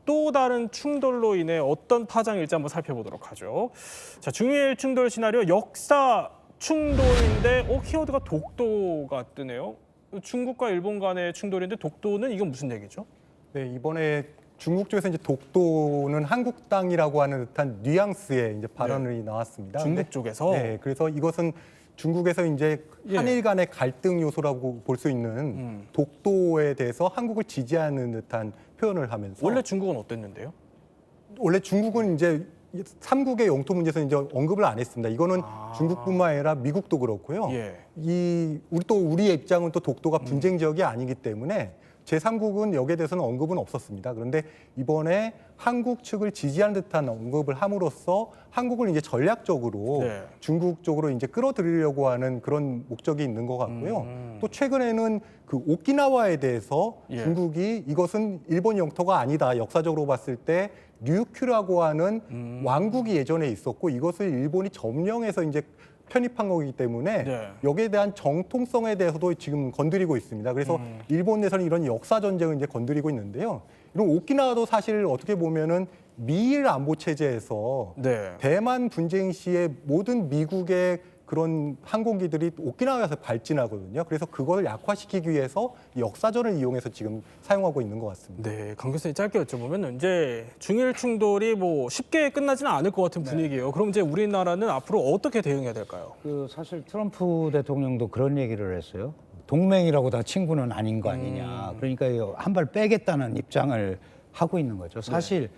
또 다른 충돌로 인해 어떤 파장일지 한번 살펴보도록 하죠. 자, 중일 충돌 시나리오 역사 충돌인데 키워드가 독도가 뜨네요. 중국과 일본 간의 충돌인데 독도는 이건 무슨 얘기죠? 네, 이번에 중국 쪽에서 이제 독도는 한국 땅이라고 하는 듯한 뉘앙스의 이제 발언이 나왔습니다. 중국 근데, 쪽에서? 네, 그래서 이것은 중국에서 이제 한일 간의 갈등 요소라고 볼 수 있는 독도에 대해서 한국을 지지하는 듯한 표현을 하면서 원래 중국은 어땠는데요? 원래 중국은 이제 삼국의 영토 문제에서 이제 언급을 안 했습니다. 이거는 중국뿐만 아니라 미국도 그렇고요. 예. 우리의 입장은 또 독도가 분쟁 지역이 아니기 때문에 제3국은 여기에 대해서는 언급은 없었습니다. 그런데 이번에 한국 측을 지지한 듯한 언급을 함으로써 한국을 이제 전략적으로 네. 중국 쪽으로 이제 끌어들이려고 하는 그런 목적이 있는 것 같고요. 또 최근에는 그 오키나와에 대해서 예. 중국이 이것은 일본 영토가 아니다. 역사적으로 봤을 때 류큐라고 하는 왕국이 예전에 있었고 이것을 일본이 점령해서 이제 편입한 거기 때문에 네. 여기에 대한 정통성에 대해서도 지금 건드리고 있습니다. 그래서 일본 내에서는 이런 역사 전쟁을 이제 건드리고 있는데요. 이런 오키나와도 사실 어떻게 보면은 미일 안보 체제에서 네. 대만 분쟁 시에 모든 미국의 그런 항공기들이 오키나와에서 발진하거든요. 그래서 그걸 약화시키기 위해서 역사전을 이용해서 지금 사용하고 있는 것 같습니다. 네, 강 교수님 짧게 여쭤보면 이제 중일 충돌이 뭐 쉽게 끝나지는 않을 것 같은 분위기예요. 그럼 이제 우리나라는 앞으로 어떻게 대응해야 될까요? 사실 트럼프 대통령도 그런 얘기를 했어요. 동맹이라고 다 친구는 아닌 거 아니냐. 그러니까 한 발 빼겠다는 입장을 하고 있는 거죠. 사실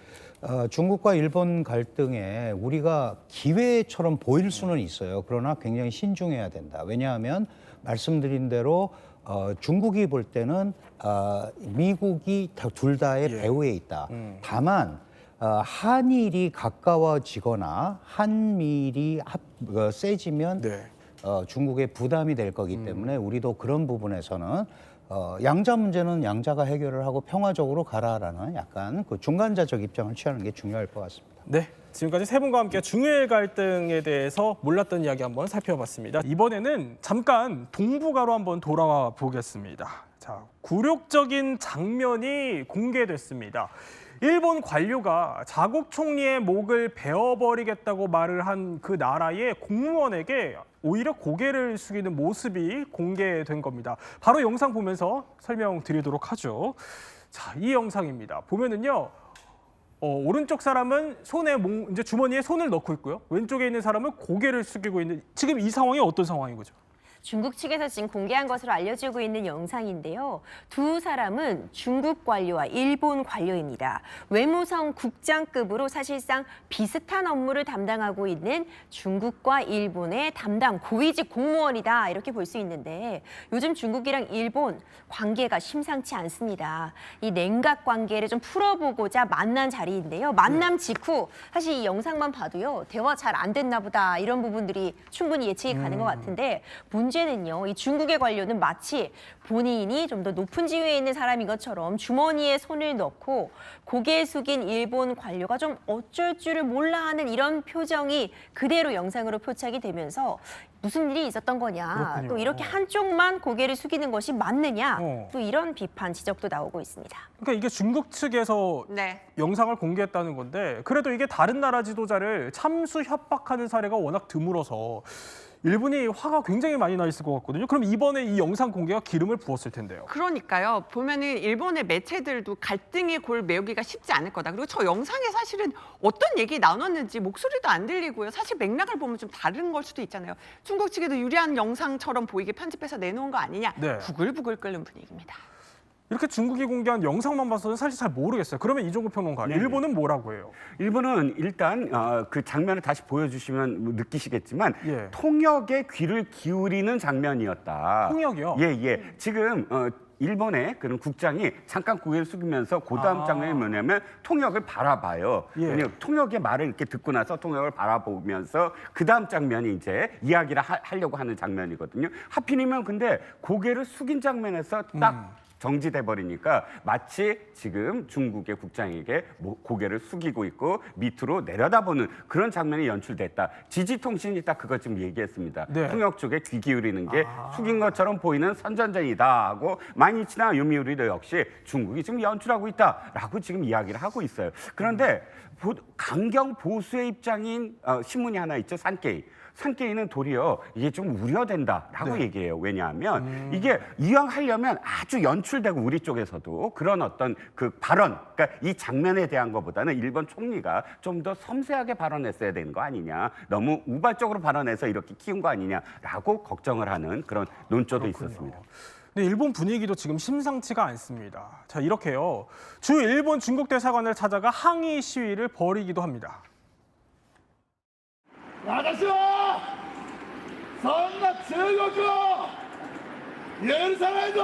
중국과 일본 갈등에 우리가 기회처럼 보일 수는 있어요. 그러나 굉장히 신중해야 된다. 왜냐하면 말씀드린 대로 중국이 볼 때는 미국이 둘 다의 배후에 있다. 다만 한일이 가까워지거나 한미일이 세지면 네. 중국의 부담이 될 거기 때문에 우리도 그런 부분에서는 양자 문제는 양자가 해결을 하고 평화적으로 가라라는 약간 그 중간자적 입장을 취하는 게 중요할 것 같습니다. 네, 지금까지 세 분과 함께 중일 갈등에 대해서 몰랐던 이야기 한번 살펴봤습니다. 이번에는 잠깐 동북아로 한번 돌아와 보겠습니다. 자, 굴욕적인 장면이 공개됐습니다. 일본 관료가 자국 총리의 목을 베어버리겠다고 말을 한 그 나라의 공무원에게 오히려 고개를 숙이는 모습이 공개된 겁니다. 바로 영상 보면서 설명드리도록 하죠. 자, 이 영상입니다. 보면은요. 오른쪽 사람은 이제 주머니에 손을 넣고 있고요. 왼쪽에 있는 사람은 고개를 숙이고 있는 지금 이 상황이 어떤 상황인 거죠? 중국 측에서 지금 공개한 것으로 알려지고 있는 영상인데요. 두 사람은 중국 관료와 일본 관료입니다. 외무성 국장급으로 사실상 비슷한 업무를 담당하고 있는 중국과 일본의 담당 고위직 공무원이다 이렇게 볼 수 있는데 요즘 중국이랑 일본 관계가 심상치 않습니다. 이 냉각 관계를 좀 풀어보고자 만난 자리인데요. 만남 직후 사실 이 영상만 봐도요. 대화 잘 안 됐나 보다 이런 부분들이 충분히 예측이 가는 것 같은데 문제는요. 이 중국의 관료는 마치 본인이 좀 더 높은 지위에 있는 사람인 것처럼 주머니에 손을 넣고 고개 숙인 일본 관료가 좀 어쩔 줄을 몰라 하는 이런 표정이 그대로 영상으로 표착이 되면서 무슨 일이 있었던 거냐. 그렇군요. 또 이렇게 한쪽만 고개를 숙이는 것이 맞느냐. 또 이런 비판, 지적도 나오고 있습니다. 그러니까 이게 중국 측에서 네. 영상을 공개했다는 건데 그래도 이게 다른 나라 지도자를 참수 협박하는 사례가 워낙 드물어서 일본이 화가 굉장히 많이 나 있을 것 같거든요. 그럼 이번에 이 영상 공개가 기름을 부었을 텐데요. 그러니까요. 보면은 일본의 매체들도 갈등의 골 메우기가 쉽지 않을 거다. 그리고 저 영상에 사실은 어떤 얘기 나눴는지 목소리도 안 들리고요. 사실 맥락을 보면 좀 다른 걸 수도 있잖아요. 중국 측에도 유리한 영상처럼 보이게 편집해서 내놓은 거 아니냐. 네. 부글부글 끓는 분위기입니다. 이렇게 중국이 공개한 영상만 봐서는 사실 잘 모르겠어요. 그러면 이종구 평론가, 일본은 뭐라고 해요? 일본은 일단 그 장면을 다시 보여주시면 느끼시겠지만 예. 통역에 귀를 기울이는 장면이었다. 통역이요? 예. 지금 일본의 그런 국장이 잠깐 고개를 숙이면서 그 다음 장면이 뭐냐면 통역을 바라봐요. 예. 왜냐면 통역의 말을 이렇게 듣고 나서 통역을 바라보면서 그 다음 장면이 이제 이야기를 하려고 하는 장면이거든요. 하필이면 근데 고개를 숙인 장면에서 딱 정지돼 버리니까 마치 지금 중국의 국장에게 고개를 숙이고 있고 밑으로 내려다보는 그런 장면이 연출됐다. 지지통신이 딱 그것 좀 얘기했습니다. 네. 통역 쪽에 귀 기울이는 게 숙인 것처럼 보이는 선전전이다 하고 마이니치나 요미우리도 역시 중국이 지금 연출하고 있다라고 지금 이야기를 하고 있어요. 그런데 강경 보수의 입장인 신문이 하나 있죠. 산케이는 도리어 이게 좀 우려된다라고 얘기해요. 왜냐하면 이게 이왕 하려면 아주 연출되고 우리 쪽에서도 그런 어떤 그 발언, 그러니까 이 장면에 대한 것보다는 일본 총리가 좀 더 섬세하게 발언했어야 되는 거 아니냐, 너무 우발적으로 발언해서 이렇게 키운 거 아니냐라고 걱정을 하는 그런 논조도 있었습니다. 근데 일본 분위기도 지금 심상치가 않습니다. 자, 이렇게요. 주 일본 중국 대사관을 찾아가 항의 시위를 벌이기도 합니다. 私はそんな中国を許さないぞ!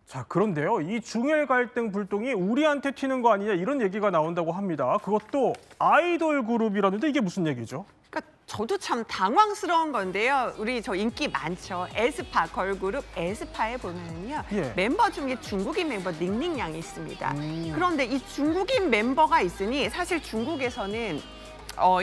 자, 그런데요. 이 중일 갈등 불똥이 우리한테 튀는 거 아니냐 이런 얘기가 나온다고 합니다. 그것도 아이돌 그룹이라는데 이게 무슨 얘기죠? 그러니까 저도 참 당황스러운 건데요. 우리 저 인기 많죠. 에스파 걸그룹 에스파에 보면은요. 예. 멤버 중에 중국인 멤버 닝닝 양이 있습니다. 그런데 이 중국인 멤버가 있으니 사실 중국에서는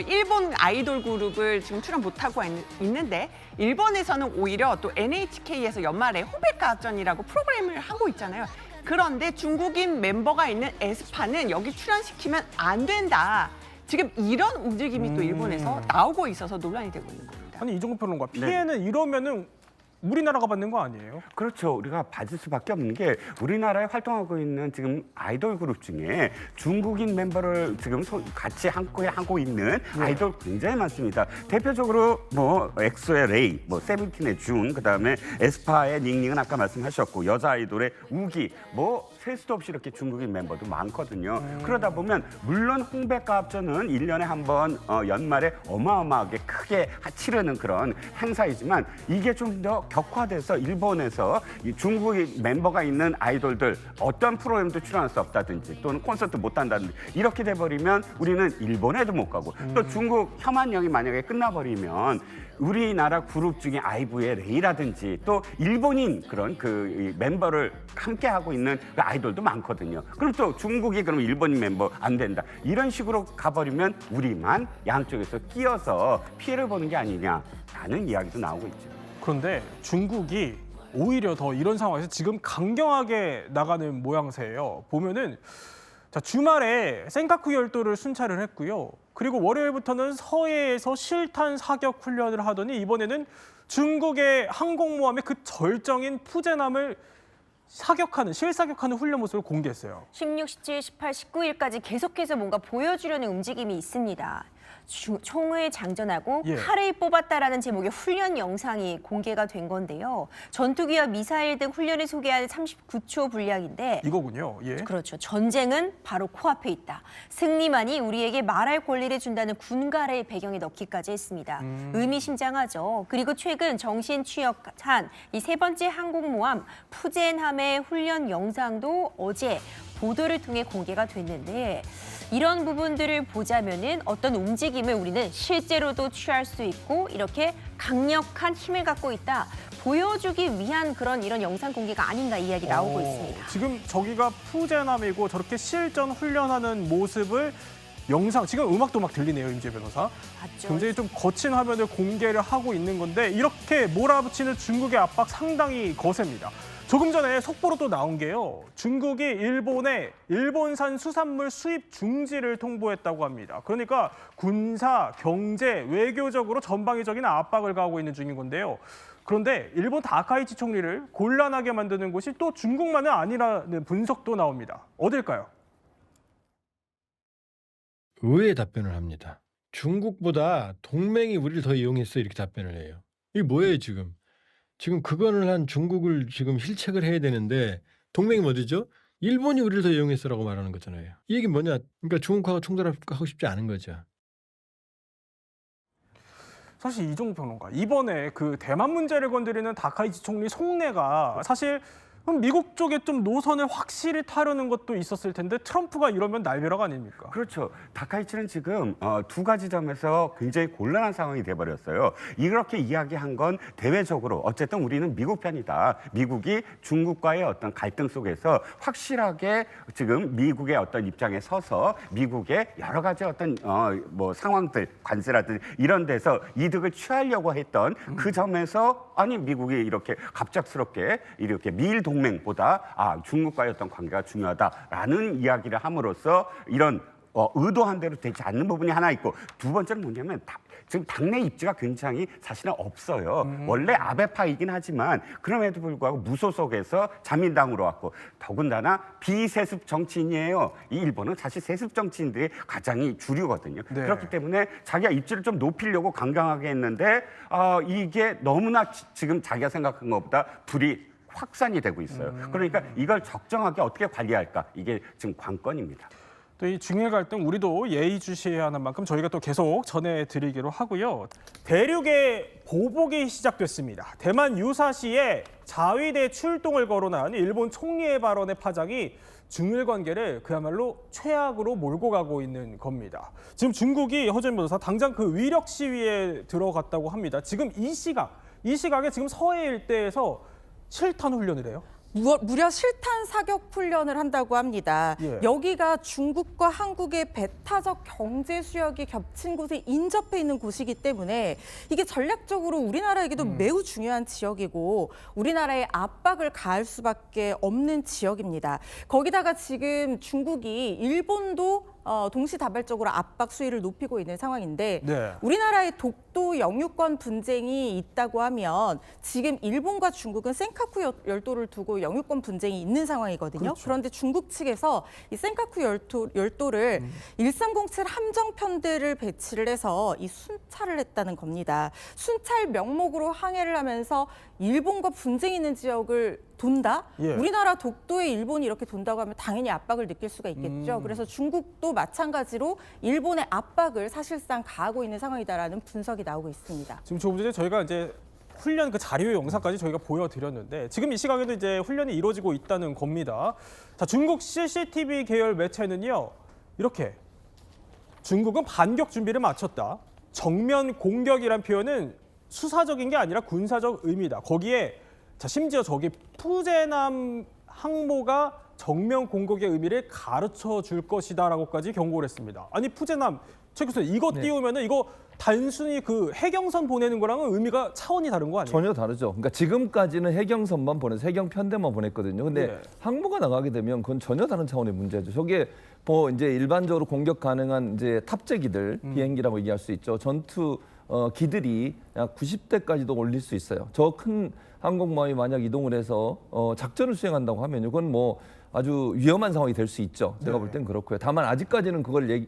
일본 아이돌 그룹을 지금 출연 못하고 있는데 일본에서는 오히려 또 NHK에서 연말에 호백가전이라고 프로그램을 하고 있잖아요. 그런데 중국인 멤버가 있는 에스파는 여기 출연시키면 안 된다. 지금 이런 움직임이 또 일본에서 나오고 있어서 논란이 되고 있는 겁니다. 아니 이종구 평론가, 피해는 이러면은 우리나라가 받는 거 아니에요? 그렇죠. 우리가 받을 수밖에 없는 게 우리나라에 활동하고 있는 지금 아이돌 그룹 중에 중국인 멤버를 지금 같이 하고 있는 아이돌 굉장히 많습니다. 대표적으로 뭐 엑소의 레이, 뭐 세븐틴의 준, 그다음에 에스파의 닝닝은 아까 말씀하셨고 여자 아이돌의 우기, 뭐 셀 수도 없이 이렇게 중국인 멤버도 많거든요. 그러다 보면 물론 홍백가합전은 1년에 한 번 연말에 어마어마하게 크게 치르는 그런 행사이지만 이게 좀 더 격화돼서 일본에서 이 중국인 멤버가 있는 아이돌들 어떤 프로그램도 출연할 수 없다든지 또는 콘서트 못 한다든지 이렇게 돼버리면 우리는 일본에도 못 가고 또 중국 혐한령이 만약에 끝나버리면 우리나라 그룹 중에 아이브의 레이라든지 또 일본인 그런 그 멤버를 함께 하고 있는 그 아이돌도 많거든요. 그럼 또 중국이 그럼 일본인 멤버 안 된다. 이런 식으로 가버리면 우리만 양쪽에서 끼어서 피해를 보는 게 아니냐라는 이야기도 나오고 있죠. 그런데 중국이 오히려 더 이런 상황에서 지금 강경하게 나가는 모양새예요. 보면은 자, 주말에 센카쿠 열도를 순찰을 했고요. 그리고 월요일부터는 서해에서 실탄 사격 훈련을 하더니 이번에는 중국의 항공모함의 그 절정인 푸젠함을 실사격하는 훈련 모습을 공개했어요. 16, 17, 18, 19일까지 계속해서 뭔가 보여주려는 움직임이 있습니다. 총을 장전하고 예. 칼을 뽑았다라는 제목의 훈련 영상이 공개가 된 건데요. 전투기와 미사일 등 훈련을 소개하는 39초 분량인데 이거군요. 예. 그렇죠. 전쟁은 바로 코앞에 있다. 승리만이 우리에게 말할 권리를 준다는 군가를 배경에 넣기까지 했습니다. 의미심장하죠. 그리고 최근 정신 취역한 이 세 번째 항공모함 푸젠함의 훈련 영상도 어제 보도를 통해 공개가 됐는데 이런 부분들을 보자면은 어떤 움직임을 우리는 실제로도 취할 수 있고 이렇게 강력한 힘을 갖고 있다. 보여주기 위한 이런 영상 공개가 아닌가 이야기 나오고 있습니다. 지금 저기가 푸젠함이고 저렇게 실전 훈련하는 모습을 영상, 지금 음악도 막 들리네요, 임지혜 변호사. 맞죠. 굉장히 좀 거친 화면을 공개를 하고 있는 건데 이렇게 몰아붙이는 중국의 압박 상당히 거셉니다. 조금 전에 속보로 또 나온 게요. 중국이 일본에 일본산 수산물 수입 중지를 통보했다고 합니다. 그러니까 군사, 경제, 외교적으로 전방위적인 압박을 가하고 있는 중인 건데요. 그런데 일본 다카이치 총리를 곤란하게 만드는 곳이 또 중국만은 아니라는 분석도 나옵니다. 어딜까요? 의외의 답변을 합니다. 중국보다 동맹이 우리를 더 이용했어 이렇게 답변을 해요. 이게 뭐예요 지금? 지금 그거를 한 중국을 지금 실책을 해야 되는데 동맹이 어디죠? 일본이 우리를 더 이용했어라고 말하는 거잖아요. 이 얘기는 뭐냐? 그러니까 중국하고 총절하고 싶지 않은 거죠. 사실 이종우 평론가, 이번에 그 대만 문제를 건드리는 다카이치 총리 속내가 사실 미국 쪽에 좀 노선을 확실히 타려는 것도 있었을 텐데 트럼프가 이러면 날벼락 아닙니까? 그렇죠. 다카이치는 지금 두 가지 점에서 굉장히 곤란한 상황이 돼버렸어요. 이렇게 이야기한 건 대외적으로 어쨌든 우리는 미국 편이다. 미국이 중국과의 어떤 갈등 속에서 확실하게 지금 미국의 어떤 입장에 서서 미국의 여러 가지 어떤 뭐 상황들, 관세라든지 이런 데서 이득을 취하려고 했던 그 점에서 아니 미국이 이렇게 갑작스럽게 이렇게 미일 동맹보다 중국과의 어떤 관계가 중요하다라는 이야기를 함으로써 이런 의도한 대로 되지 않는 부분이 하나 있고 두 번째는 뭐냐면 지금 당내 입지가 굉장히 사실은 없어요. 원래 아베파이긴 하지만 그럼에도 불구하고 무소속에서 자민당으로 왔고 더군다나 비세습 정치인이에요. 이 일본은 사실 세습 정치인들이 가장 주류거든요. 네. 그렇기 때문에 자기가 입지를 좀 높이려고 강경하게 했는데 이게 너무나 지금 자기가 생각한 것보다 불이 확산이 되고 있어요. 그러니까 이걸 적정하게 어떻게 관리할까? 이게 지금 관건입니다. 또 이 중일 갈등 우리도 예의주시해야 하는 만큼 저희가 또 계속 전해드리기로 하고요. 대륙의 보복이 시작됐습니다. 대만 유사시에 자위대 출동을 거론한 일본 총리의 발언의 파장이 중일 관계를 그야말로 최악으로 몰고 가고 있는 겁니다. 지금 중국이 허준 변호사 당장 그 위력 시위에 들어갔다고 합니다. 지금 이 시각에 지금 서해 일대에서 실탄 훈련을 해요? 무려 실탄 사격 훈련을 한다고 합니다. 예. 여기가 중국과 한국의 배타적 경제 수역이 겹친 곳에 인접해 있는 곳이기 때문에 이게 전략적으로 우리나라에게도 매우 중요한 지역이고 우리나라에 압박을 가할 수밖에 없는 지역입니다. 거기다가 지금 중국이 일본도 동시다발적으로 압박 수위를 높이고 있는 상황인데 네. 우리나라의 독도 영유권 분쟁이 있다고 하면 지금 일본과 중국은 센카쿠 열도를 두고 영유권 분쟁이 있는 상황이거든요. 그렇죠. 그런데 중국 측에서 이 센카쿠 열도를 1307 함정편대를 배치를 해서 이 순찰을 했다는 겁니다. 순찰 명목으로 항해를 하면서 일본과 분쟁이 있는 지역을 돈다? 예. 우리나라 독도에 일본이 이렇게 돈다고 하면 당연히 압박을 느낄 수가 있겠죠. 그래서 중국도 마찬가지로 일본의 압박을 사실상 가하고 있는 상황이다라는 분석이 나오고 있습니다. 지금 조금 전에 저희가 이제 훈련 그 자료 영상까지 저희가 보여드렸는데 지금 이 시각에도 이제 훈련이 이루어지고 있다는 겁니다. 자, 중국 CCTV 계열 매체는요. 이렇게 중국은 반격 준비를 마쳤다. 정면 공격이란 표현은 수사적인 게 아니라 군사적 의미다. 거기에 자, 심지어 저기 푸젠함 항모가 정면 공격의 의미를 가르쳐 줄 것이다라고까지 경고를 했습니다. 아니 푸젠함 최 교수님 이거 띄우면은 이거 단순히 그 해경선 보내는 거랑은 의미가 차원이 다른 거 아니에요? 전혀 다르죠. 그러니까 지금까지는 해경선만 보내서 해경 편대만 보냈거든요. 근데 네. 항모가 나가게 되면 그건 전혀 다른 차원의 문제죠. 저게 뭐 이제 일반적으로 공격 가능한 이제 탑재기들 비행기라고 얘기할 수 있죠. 전투 기들이 약 90대까지도 올릴 수 있어요. 저 큰 항공모함이 만약 이동을 해서 작전을 수행한다고 하면요, 그건 뭐 아주 위험한 상황이 될 수 있죠. 제가 볼 땐 그렇고요. 다만 아직까지는 그걸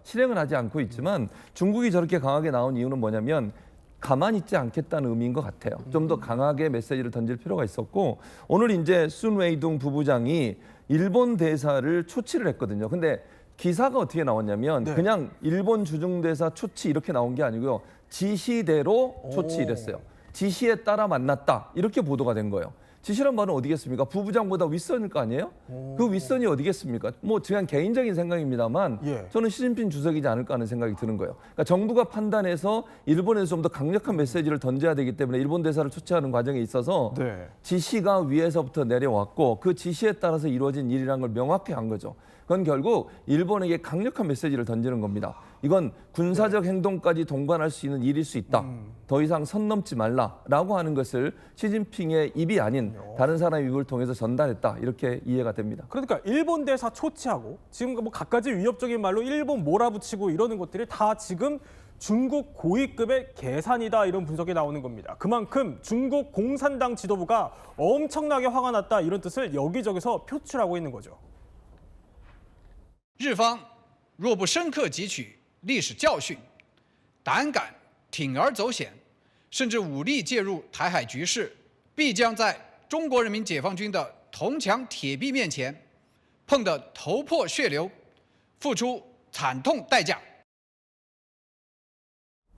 실행을 하지 않고 있지만 중국이 저렇게 강하게 나온 이유는 뭐냐면 가만히 있지 않겠다는 의미인 것 같아요. 좀 더 강하게 메시지를 던질 필요가 있었고 오늘 이제 순웨이둥 부부장이 일본 대사를 초치를 했거든요. 근데 기사가 어떻게 나왔냐면 그냥 일본 주중대사 초치 이렇게 나온 게 아니고요. 지시대로 초치했어요. 지시에 따라 만났다 이렇게 보도가 된 거예요. 지시란 말은 어디겠습니까? 부부장보다 윗선일 거 아니에요? 그 윗선이 어디겠습니까? 뭐 그냥 개인적인 생각입니다만 저는 시진핑 주석이지 않을까 하는 생각이 드는 거예요. 그러니까 정부가 판단해서 일본에서 좀 더 강력한 메시지를 던져야 되기 때문에 일본 대사를 초치하는 과정에 있어서 지시가 위에서부터 내려왔고 그 지시에 따라서 이루어진 일이라는 걸 명확히 한 거죠. 그건 결국 일본에게 강력한 메시지를 던지는 겁니다. 이건 군사적 행동까지 동반할 수 있는 일일 수 있다. 더 이상 선 넘지 말라라고 하는 것을 시진핑의 입이 아닌 다른 사람의 입을 통해서 전달했다. 이렇게 이해가 됩니다. 그러니까 일본 대사 초치하고 지금 뭐 갖가지 위협적인 말로 일본 몰아붙이고 이러는 것들이 다 지금 중국 고위급의 계산이다 이런 분석이 나오는 겁니다. 그만큼 중국 공산당 지도부가 엄청나게 화가 났다 이런 뜻을 여기저기서 표출하고 있는 거죠. 日方若不深刻汲取历史教训，胆敢铤而走险，甚至武力介入台海局势，必将在中国人民解放军的铜墙铁壁面前碰得头破血流，付出惨痛代价。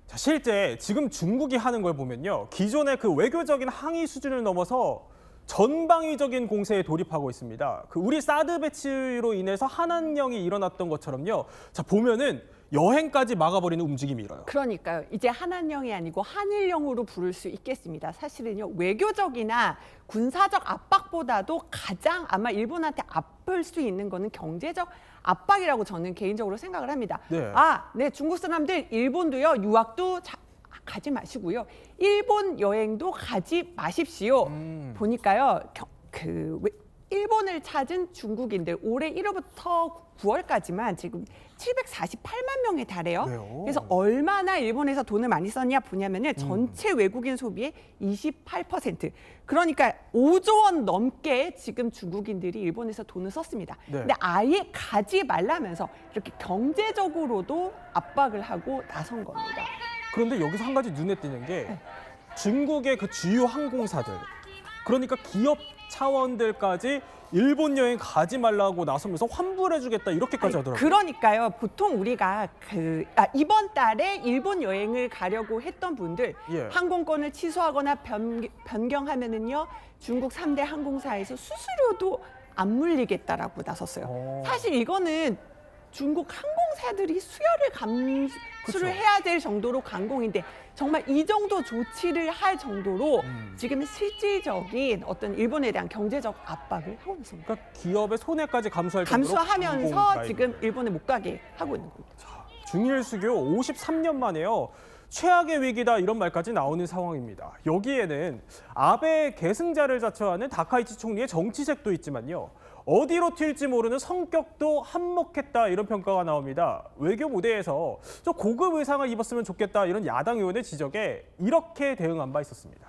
자, 실제 지금 중국이 하는 걸 보면요. 기존의 그 외교적인 항의 수준을 넘어서 전방위적인 공세에 돌입하고 있습니다. 그 우리 사드 배치로 인해서 한한령이 일어났던 것처럼요. 자, 보면은 여행까지 막아버리는 움직임이 일어나요. 그러니까요. 이제 한한령이 아니고 한일령으로 부를 수 있겠습니다. 사실은요. 외교적이나 군사적 압박보다도 가장 아마 일본한테 아플 수 있는 거는 경제적 압박이라고 저는 개인적으로 생각을 합니다. 네, 중국 사람들 일본도요. 유학도 가지 마시고요. 일본 여행도 가지 마십시오. 보니까요. 일본을 찾은 중국인들 올해 1월부터 9월까지만 지금 748만 명에 달해요. 그래서 얼마나 일본에서 돈을 많이 썼냐 보냐면은 전체 외국인 소비의 28%. 그러니까 5조 원 넘게 지금 중국인들이 일본에서 돈을 썼습니다. 근데 아예 가지 말라면서 이렇게 경제적으로도 압박을 하고 나선 겁니다. 그런데 여기서 한 가지 눈에 띄는 게 중국의 그 주요 항공사들, 그러니까 기업 차원들까지 일본 여행 가지 말라고 나서면서 환불해주겠다 이렇게까지 하더라고요. 그러니까요. 보통 우리가 이번 달에 일본 여행을 가려고 했던 분들 항공권을 취소하거나 변경하면은요 중국 3대 항공사에서 수수료도 안 물리겠다라고 나섰어요. 사실 이거는 중국 항공사들이 수요를 감수를 해야 될 정도로 강공인데 정말 이 정도 조치를 할 정도로 지금 실질적인 어떤 일본에 대한 경제적 압박을 하고 있습니다. 그러니까 기업의 손해까지 감수할 정도로 감수하면서 지금 일본에 못 가게 하고 있는 겁니다. 중일 수교 53년 만에요. 최악의 위기다 이런 말까지 나오는 상황입니다. 여기에는 아베 계승자를 자처하는 다카이치 총리의 정치색도 있지만요. 어디로 튈지 모르는 성격도 한몫했다 이런 평가가 나옵니다. 외교 무대에서 좀 고급 의상을 입었으면 좋겠다 이런 야당 의원의 지적에 이렇게 대응한 바 있었습니다.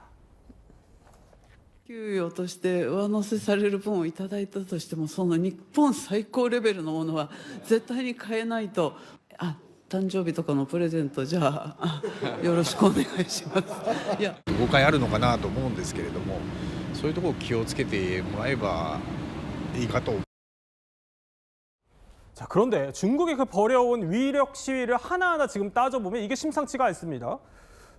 給与として上乗せされる分をいただいたとしてもその日本最高レベルのものは絶対に買えないと誕生日とかのプレゼントじゃあよろしくお願いします。誤解あるのかなと思うんですけれどもそういうところを気をつけてもらえばいいかと。 자, 그런데 중국이 그 벌여온 위력 시위를 하나하나 지금 따져보면 이게 심상치가 않습니다.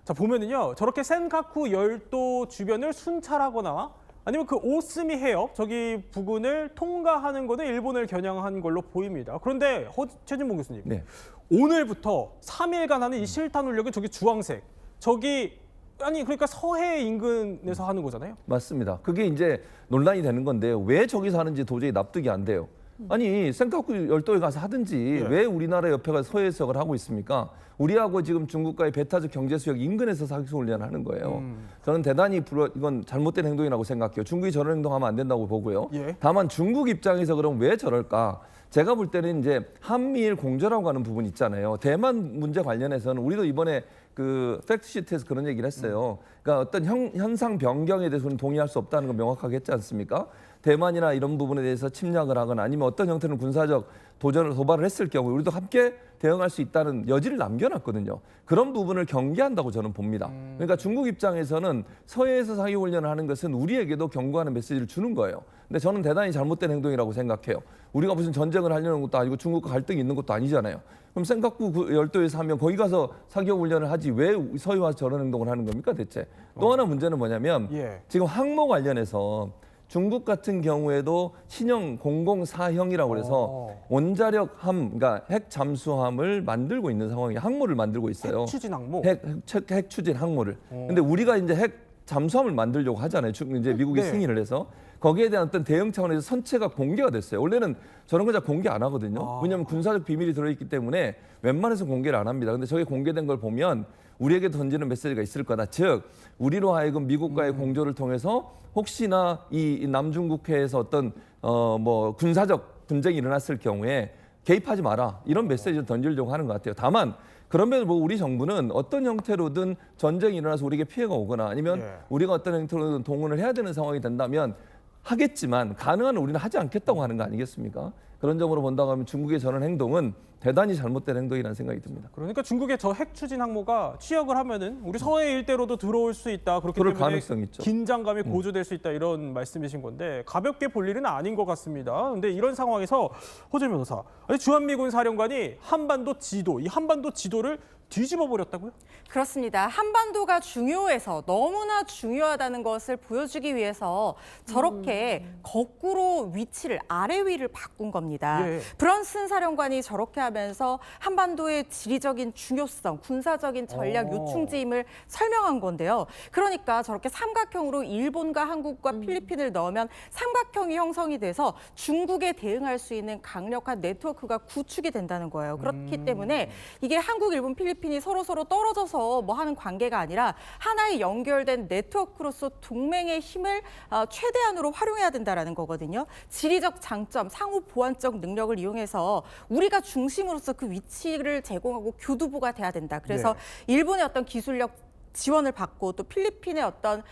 자, 보면은요. 저렇게 센카쿠 열도 주변을 순찰하거나 아니면 그 오스미 해협 저기 부근을 통과하는 거는 일본을 겨냥한 걸로 보입니다. 그런데 최진봉 교수님. 오늘부터 3일간 하는 이 실탄 훈련은 저기 주황색. 저기 그러니까 서해 인근에서 하는 거잖아요. 맞습니다. 그게 이제 논란이 되는 건데 왜 저기서 하는지 도저히 납득이 안 돼요. 아니 센카쿠 열도에 가서 하든지 왜 우리나라 옆에 가서 서해 지역을 하고 있습니까? 우리하고 지금 중국과의 배타적 경제수역 인근에서 사격훈련을 하는 거예요. 저는 대단히 이건 잘못된 행동이라고 생각해요. 중국이 저런 행동하면 안 된다고 보고요. 다만 중국 입장에서 그럼 왜 저럴까? 제가 볼 때는 이제 한미일 공조라고 하는 부분 있잖아요. 대만 문제 관련해서는 우리도 이번에 그 팩트시트에서 그런 얘기를 했어요. 그러니까 어떤 현상 변경에 대해서는 동의할 수 없다는 걸 명확하게 했지 않습니까? 대만이나 이런 부분에 대해서 침략을 하거나 아니면 어떤 형태는 군사적 도발을 했을 경우에 우리도 함께 대응할 수 있다는 여지를 남겨놨거든요. 그런 부분을 경계한다고 저는 봅니다. 그러니까 중국 입장에서는 서해에서 사기 훈련을 하는 것은 우리에게도 경고하는 메시지를 주는 거예요. 근데 저는 대단히 잘못된 행동이라고 생각해요. 우리가 무슨 전쟁을 하려는 것도 아니고 중국과 갈등이 있는 것도 아니잖아요. 그럼 센카쿠 열도에서 하면 거기 가서 사격 훈련을 하지 왜 서해 와서 저런 행동을 하는 겁니까 대체? 또 하나 문제는 뭐냐면 지금 항모 관련해서 중국 같은 경우에도 신형 004형이라고 해서 원자력함, 그러니까 핵 잠수함을 만들고 있는 상황이에요. 항모를 만들고 있어요. 핵 추진 항모. 핵 추진 항모를. 근데 우리가 이제 핵 잠수함을 만들려고 하잖아요. 이제 미국이 승인을 해서 거기에 대한 어떤 대응 차원에서 선체가 공개가 됐어요. 원래는 저런 거 잘 공개 안 하거든요. 왜냐하면 군사적 비밀이 들어있기 때문에 웬만해서 공개를 안 합니다. 근데 저게 공개된 걸 보면 우리에게 던지는 메시지가 있을 거다. 즉 우리로 하여금 미국과의 공조를 통해서 혹시나 이 남중국해에서 어떤 뭐 군사적 분쟁이 일어났을 경우에 개입하지 마라 이런 메시지를 던지려고 하는 것 같아요. 다만 그러면 뭐 우리 정부는 어떤 형태로든 전쟁이 일어나서 우리에게 피해가 오거나 아니면 우리가 어떤 형태로든 동원을 해야 되는 상황이 된다면 하겠지만 가능한 한 우리는 하지 않겠다고 하는 거 아니겠습니까? 그런 점으로 본다고 하면 중국의 저런 행동은 대단히 잘못된 행동이라는 생각이 듭니다. 그러니까 중국의 저 핵 추진 항모가 취역을 하면은 우리 서해 일대로도 들어올 수 있다. 그렇기 때문에 가능성이 있죠. 긴장감이 고조될 수 있다 이런 말씀이신 건데 가볍게 볼 일은 아닌 것 같습니다. 그런데 이런 상황에서 허재 변호사, 아니 주한미군 사령관이 한반도 지도, 이 한반도 지도를 뒤집어 버렸다고요? 그렇습니다. 한반도가 중요해서 너무나 중요하다는 것을 보여주기 위해서 저렇게 거꾸로 위치를 아래 위를 바꾼 겁니다. 브런슨 사령관이 저렇게 하면서 한반도의 지리적인 중요성, 군사적인 전략 요충지임을 설명한 건데요. 그러니까 저렇게 삼각형으로 일본과 한국과 필리핀을 넣으면 삼각형이 형성이 돼서 중국에 대응할 수 있는 강력한 네트워크가 구축이 된다는 거예요. 그렇기 때문에 이게 한국, 일본, 필리핀이 서로 떨어져서 뭐 하는 관계가 아니라 하나의 연결된 네트워크로서 동맹의 힘을 최대한으로 활용해야 된다는 거거든요. 지리적 장점, 상호 보완적 능력을 이용해서 우리가 중심으로서 그 위치를 제공하고 교두보가 돼야 된다. 그래서 일본의 어떤 기술력 지원을 받고 또 필리핀의 어떤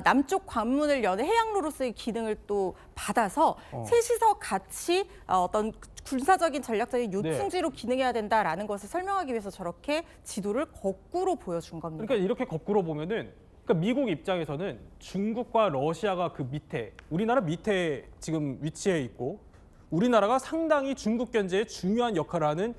남쪽 관문을 여는 해양로로서의 기능을 또 받아서 셋이서 같이 어떤 군사적인 전략적인 요충지로 기능해야 된다라는 것을 설명하기 위해서 저렇게 지도를 거꾸로 보여준 겁니다. 그러니까 이렇게 거꾸로 보면은 그러니까 미국 입장에서는 중국과 러시아가 그 밑에, 우리나라 밑에 지금 위치해 있고 우리나라가 상당히 중국 견제에 중요한 역할을 하는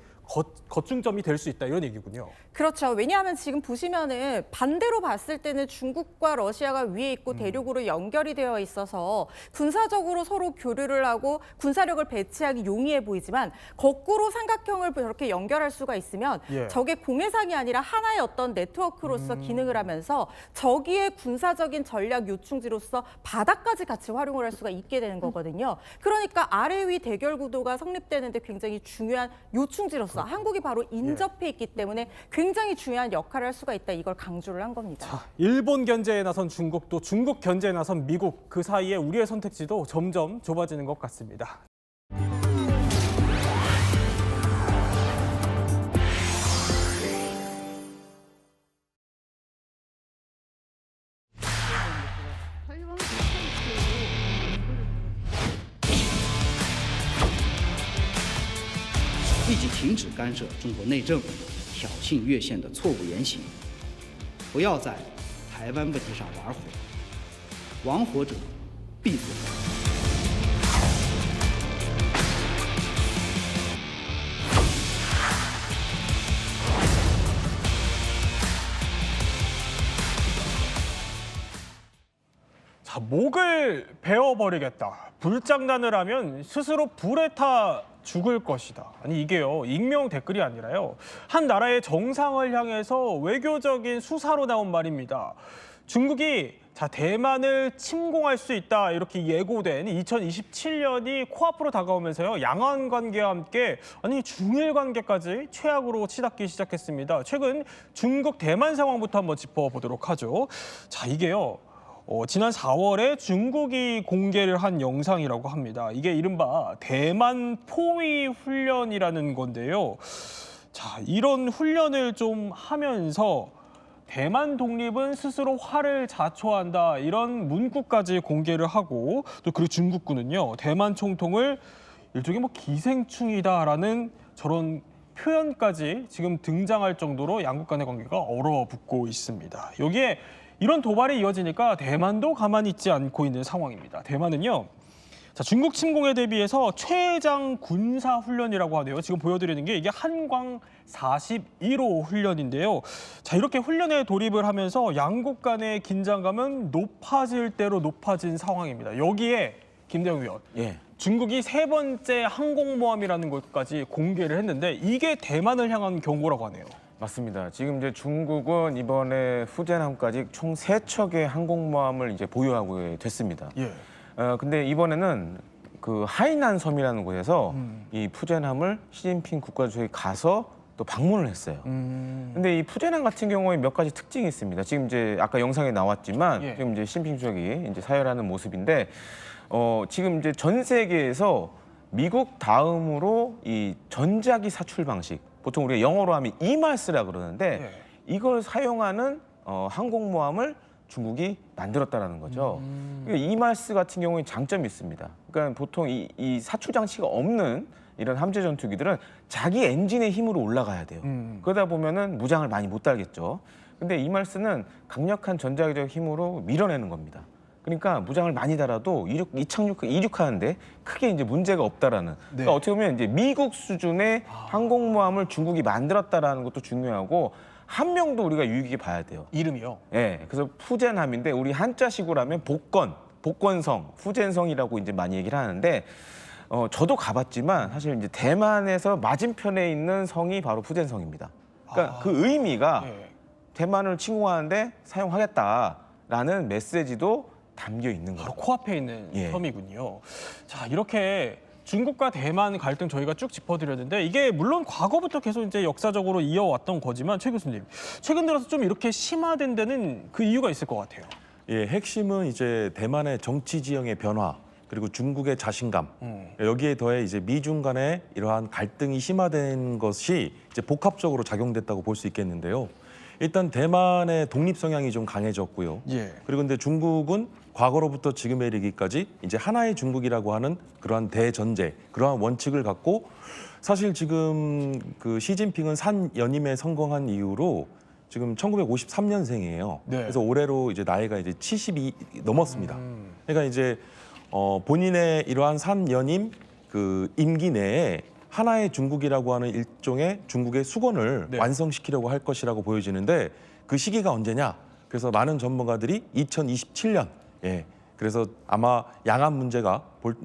거충점이 될 수 있다 이런 얘기군요. 그렇죠. 왜냐하면 지금 보시면은 반대로 봤을 때는 중국과 러시아가 위에 있고 대륙으로 연결이 되어 있어서 군사적으로 서로 교류를 하고 군사력을 배치하기 용이해 보이지만 거꾸로 삼각형을 저렇게 연결할 수가 있으면 저게 공해상이 아니라 하나의 어떤 네트워크로서 기능을 하면서 저기에 군사적인 전략 요충지로서 바다까지 같이 활용을 할 수가 있게 되는 거거든요. 그러니까 아래 위 대결 구도가 성립되는데 굉장히 중요한 요충지로서 한국이 바로 인접해 있기 때문에 굉장히 중요한 역할을 할 수가 있다. 이걸 강조를 한 겁니다. 자, 일본 견제에 나선 중국, 또 중국 견제에 나선 미국, 그 사이에 우리의 선택지도 점점 좁아지는 것 같습니다.立即停止干涉中国内政、挑衅越线的错误言行，不要在台湾问题上玩火，玩火者必自焚。자, 목을 베어버리겠다. 불장난을 하면 스스로 불에 타 죽을 것이다. 아니 이게요, 익명 댓글이 아니라요. 한 나라의 정상을 향해서 외교적인 수사로 나온 말입니다. 중국이 대만을 침공할 수 있다 이렇게 예고된 2027년이 코앞으로 다가오면서요. 양안 관계와 함께 중일 관계까지 최악으로 치닫기 시작했습니다. 최근 중국 대만 상황부터 한번 짚어보도록 하죠. 자, 이게요. 지난 4월에 중국이 공개를 한 영상이라고 합니다. 이게 이른바 대만 포위 훈련이라는 건데요. 자, 이런 훈련을 좀 하면서 대만 독립은 스스로 화를 자초한다 이런 문구까지 공개를 하고 또 그리고 중국군은요 대만 총통을 일종의 뭐 기생충이다라는 저런 표현까지 지금 등장할 정도로 양국 간의 관계가 얼어붙고 있습니다. 여기에 이런 도발이 이어지니까 대만도 가만히 있지 않고 있는 상황입니다. 대만은요. 자, 중국 침공에 대비해서 최장 군사 훈련이라고 하네요. 지금 보여드리는 게 이게 한광 41호 훈련인데요. 자, 이렇게 훈련에 돌입을 하면서 양국 간의 긴장감은 높아질 대로 높아진 상황입니다. 여기에 김대영 위원, 중국이 3번째 항공모함이라는 것까지 공개를 했는데 이게 대만을 향한 경고라고 하네요. 맞습니다. 지금 이제 중국은 이번에 후젠함까지 총 3척의 항공모함을 이제 보유하고 됐습니다. 근데 이번에는 그 하이난 섬이라는 곳에서 이 푸젠함을 시진핑 국가주석이 가서 또 방문을 했어요. 근데 이 푸젠함 같은 경우에 몇 가지 특징이 있습니다. 지금 이제 아까 영상에 나왔지만 지금 이제 시진핑 주석이 이제 사열하는 모습인데 지금 이제 전 세계에서 미국 다음으로 이 전자기 사출 방식, 보통 우리가 영어로 하면 이마스라 그러는데 이걸 사용하는 항공모함을 중국이 만들었다라는 거죠. 이마스 같은 경우에 장점이 있습니다. 그러니까 보통 이 사출 장치가 없는 이런 함재 전투기들은 자기 엔진의 힘으로 올라가야 돼요. 그러다 보면은 무장을 많이 못 달겠죠. 근데 이마스는 강력한 전자기적 힘으로 밀어내는 겁니다. 그러니까 무장을 많이 달아도 이륙하는데 크게 이제 문제가 없다라는. 그러니까 어떻게 보면 이제 미국 수준의 항공모함을 중국이 만들었다라는 것도 중요하고 한 명도 우리가 유익하게 봐야 돼요. 이름이요? 네, 그래서 푸젠함인데 우리 한자식으로 하면 복건성, 푸젠성이라고 이제 많이 얘기를 하는데 저도 가봤지만 사실 이제 대만에서 맞은편에 있는 성이 바로 푸젠성입니다. 그러니까 그 의미가 대만을 침공하는데 사용하겠다라는 메시지도 담겨 있는 거죠. 바로 코앞에 있는 섬이군요. 자, 이렇게 중국과 대만 갈등 저희가 쭉 짚어드렸는데 이게 물론 과거부터 계속 이제 역사적으로 이어왔던 거지만 최 교수님, 최근 들어서 좀 이렇게 심화된 데는 그 이유가 있을 것 같아요. 핵심은 이제 대만의 정치 지형의 변화 그리고 중국의 자신감 여기에 더해 이제 미중 간의 이러한 갈등이 심화된 것이 이제 복합적으로 작용됐다고 볼 수 있겠는데요. 일단 대만의 독립 성향이 좀 강해졌고요. 그리고 근데 중국은 과거로부터 지금에 이르기까지 이제 하나의 중국이라고 하는 그러한 대전제, 그러한 원칙을 갖고 사실 지금 그 시진핑은 산연임에 성공한 이후로 지금 1953년생이에요. 그래서 올해로 이제 나이가 이제 70이 넘었습니다. 그러니까 이제 본인의 이러한 산연임 그 임기 내에 하나의 중국이라고 하는 일종의 중국의 수건을 완성시키려고 할 것이라고 보여지는데 그 시기가 언제냐? 그래서 많은 전문가들이 2027년. 그래서 아마 양안 문제가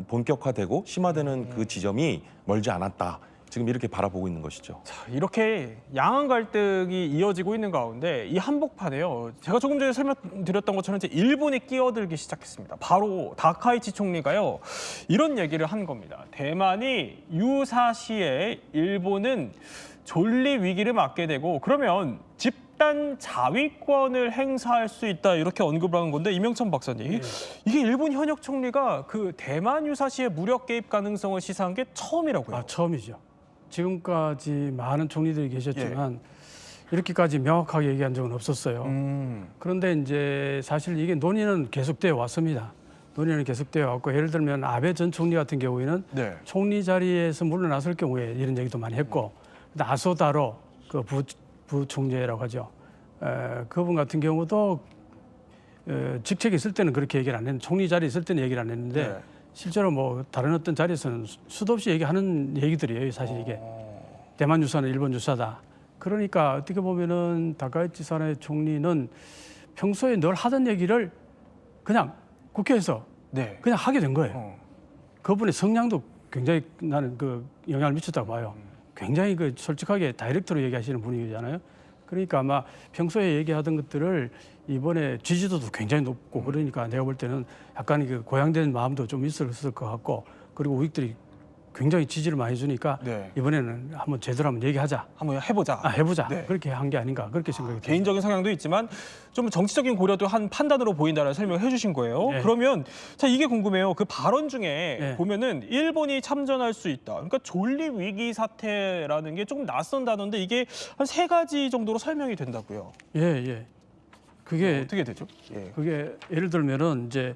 본격화되고 심화되는 그 지점이 멀지 않았다. 지금 이렇게 바라보고 있는 것이죠. 자, 이렇게 양안 갈등이 이어지고 있는 가운데 이 한복판에요. 제가 조금 전에 설명드렸던 것처럼 이제 일본이 끼어들기 시작했습니다. 바로 다카이치 총리가요. 이런 얘기를 한 겁니다. 대만이 유사시에 일본은 존립 위기를 맞게 되고 그러면 집단 자위권을 행사할 수 있다 이렇게 언급을 한 건데 이명천 박사님, 이게 일본 현역 총리가 그 대만 유사시의 무력 개입 가능성을 시사한 게 처음이라고요? 처음이죠. 지금까지 많은 총리들이 계셨지만 이렇게까지 명확하게 얘기한 적은 없었어요. 그런데 이제 사실 이게 논의는 계속되어 왔습니다. 논의는 계속되어 왔고 예를 들면 아베 전 총리 같은 경우에는 총리 자리에서 물러났을 경우에 이런 얘기도 많이 했고 아소다로 그 부총리라고 하죠. 그분 같은 경우도 직책이 있을 때는 그렇게 얘기를 안 했는데 총리 자리에 있을 때는 얘기를 안 했는데 실제로 뭐 다른 어떤 자리에서는 수도 없이 얘기하는 얘기들이에요. 사실 이게 대만 유사는 일본 유사다. 그러니까 어떻게 보면은 다카이치 사나이 총리는 평소에 늘 하던 얘기를 그냥 국회에서 그냥 하게 된 거예요. 그분의 성향도 굉장히 나는 그 영향을 미쳤다고 봐요. 굉장히 그 솔직하게 다이렉트로 얘기하시는 분이잖아요. 그러니까 아마 평소에 얘기하던 것들을 이번에 지지도도 굉장히 높고 그러니까 내가 볼 때는 약간 그 고양된 마음도 좀 있었을 것 같고 그리고 우익들이 굉장히 지지를 많이 주니까 이번에는 한번 제대로 한번 얘기하자. 한번 해보자. 해보자. 그렇게 한 게 아닌가 그렇게 생각이 듭니다. 개인적인 성향도 있지만 좀 정치적인 고려도 한 판단으로 보인다는 설명을 해주신 거예요. 그러면 자 이게 궁금해요. 그 발언 중에 보면은 일본이 참전할 수 있다. 그러니까 존립 위기 사태라는 게 조금 낯선 단어인데 이게 한 3가지 정도로 설명이 된다고요. 예. 그게 어떻게 되죠? 예. 그게 예를 들면은 이제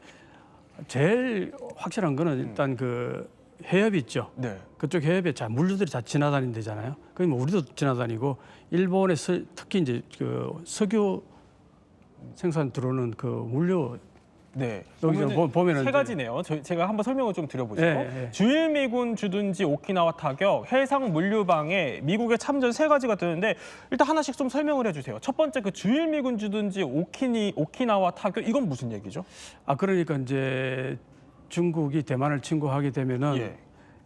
제일 확실한 거는 일단 그 해협 있죠. 네. 그쪽 해협에 물류들이 다 지나다니는 데잖아요. 그럼 우리도 지나다니고 일본의 특히 이제 그 석유 생산 들어오는 그 물류 네. 여기 보면은 세 이제 가지네요. 제가 한번 설명을 좀 드려보죠. 예. 주일미군 주둔지 오키나와 타격, 해상 물류방해, 미국의 참전 세 가지가 뜨는데 일단 하나씩 좀 설명을 해주세요. 첫 번째 그 주일미군 주둔지 오키나와 타격 이건 무슨 얘기죠? 그러니까 이제 중국이 대만을 침공하게 되면은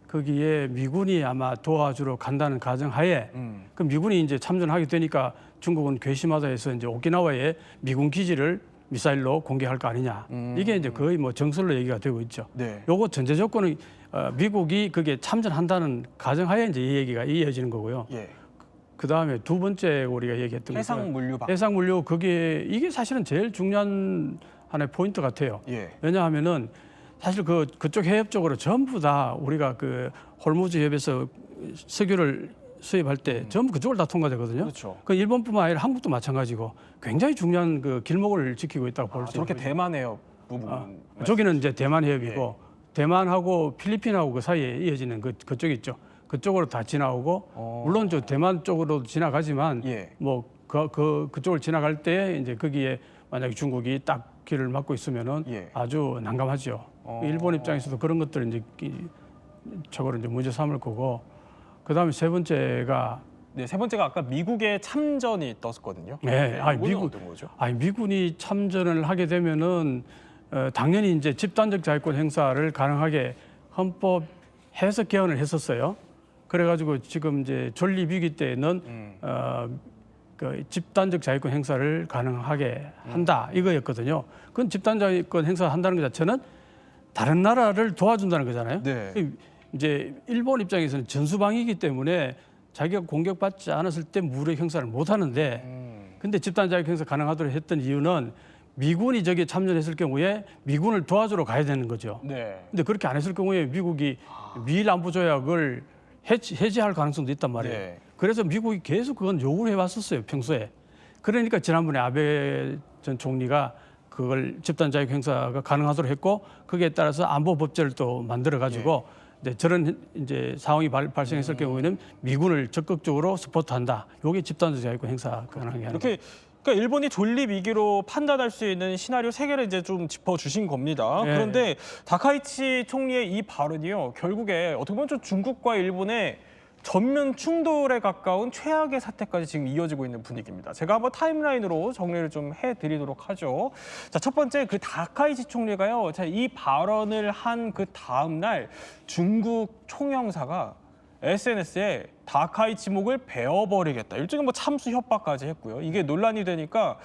거기에 미군이 아마 도와주러 간다는 가정하에 그 미군이 이제 참전하게 되니까 중국은 괘씸하다 해서 이제 오키나와에 미군 기지를 미사일로 공격할 거 아니냐. 이게 이제 거의 뭐 정설로 얘기가 되고 있죠. 네. 요거 전제 조건은 미국이 그게 참전한다는 가정하에 이제 이 얘기가 이어지는 거고요. 그 다음에 두 번째 우리가 얘기했던 해상 물류방. 해상 물류 그게 이게 사실은 제일 중요한 하나의 포인트 같아요. 왜냐하면은 사실 그쪽 해협 쪽으로 전부 다 우리가 그 홀무즈 해협에서 석유를 수입할 때 전부 그쪽을 다 통과되거든요. 그렇죠. 그 일본뿐만 아니라 한국도 마찬가지고 굉장히 중요한 그 길목을 지키고 있다고 볼 수 있어요. 저렇게 대만 해협 부분. 저기는 이제 대만 해협이고 대만하고 필리핀하고 그 사이에 이어지는 그쪽 있죠. 그쪽으로 다 지나오고 물론 저 대만 쪽으로도 지나가지만 뭐 그쪽을 지나갈 때 이제 거기에 만약에 중국이 딱 길을 막고 있으면은 아주 난감하죠. 일본 입장에서도 그런 것들을 이제 저거를 이제 문제 삼을 거고. 그다음에 세 번째가 세 번째가 아까 미국의 참전이 떴었거든요. 네, 미군이 참전을 하게 되면은 당연히 이제 집단적 자위권 행사를 가능하게 헌법 해석 개헌을 했었어요. 그래가지고 지금 이제 존립 위기 때는 그 집단적 자위권 행사를 가능하게 한다 이거였거든요. 그건 집단적 자위권 행사한다는 것 자체는 다른 나라를 도와준다는 거잖아요. 이제 일본 입장에서는 전수방위이기 때문에 자기가 공격받지 않았을 때 무력 행사를 못 하는데 근데 집단 자위권 행사 가능하도록 했던 이유는 미군이 저기 참전했을 경우에 미군을 도와주러 가야 되는 거죠. 근데 그렇게 안 했을 경우에 미국이 미일 안보 조약을 해지할 가능성도 있단 말이에요. 그래서 미국이 계속 그건 요구를 해왔었어요, 평소에. 그러니까 지난번에 아베 전 총리가 그걸 집단 자위권 행사가 가능하도록 했고 거기에 따라서 안보 법제를 또 만들어 가지고 저런 이제 상황이 발생했을 경우에는 미군을 적극적으로 서포트한다. 이게 집단적 자위권 행사 가능하게 하는 거예요. 그러니까 일본이 존립 위기로 판단할 수 있는 시나리오 3개를 이제 좀 짚어주신 겁니다. 그런데 다카이치 총리의 이 발언이요. 결국에 어떻게 보면 좀 중국과 일본의 전면 충돌에 가까운 최악의 사태까지 지금 이어지고 있는 분위기입니다. 제가 한번 타임라인으로 정리를 좀 해드리도록 하죠. 자, 첫 번째 그 다카이치 총리가요. 자, 이 발언을 한 그 다음 날 중국 총영사가 SNS에 다카이치 목을 베어버리겠다. 일종의 뭐 참수 협박까지 했고요. 이게 논란이 되니까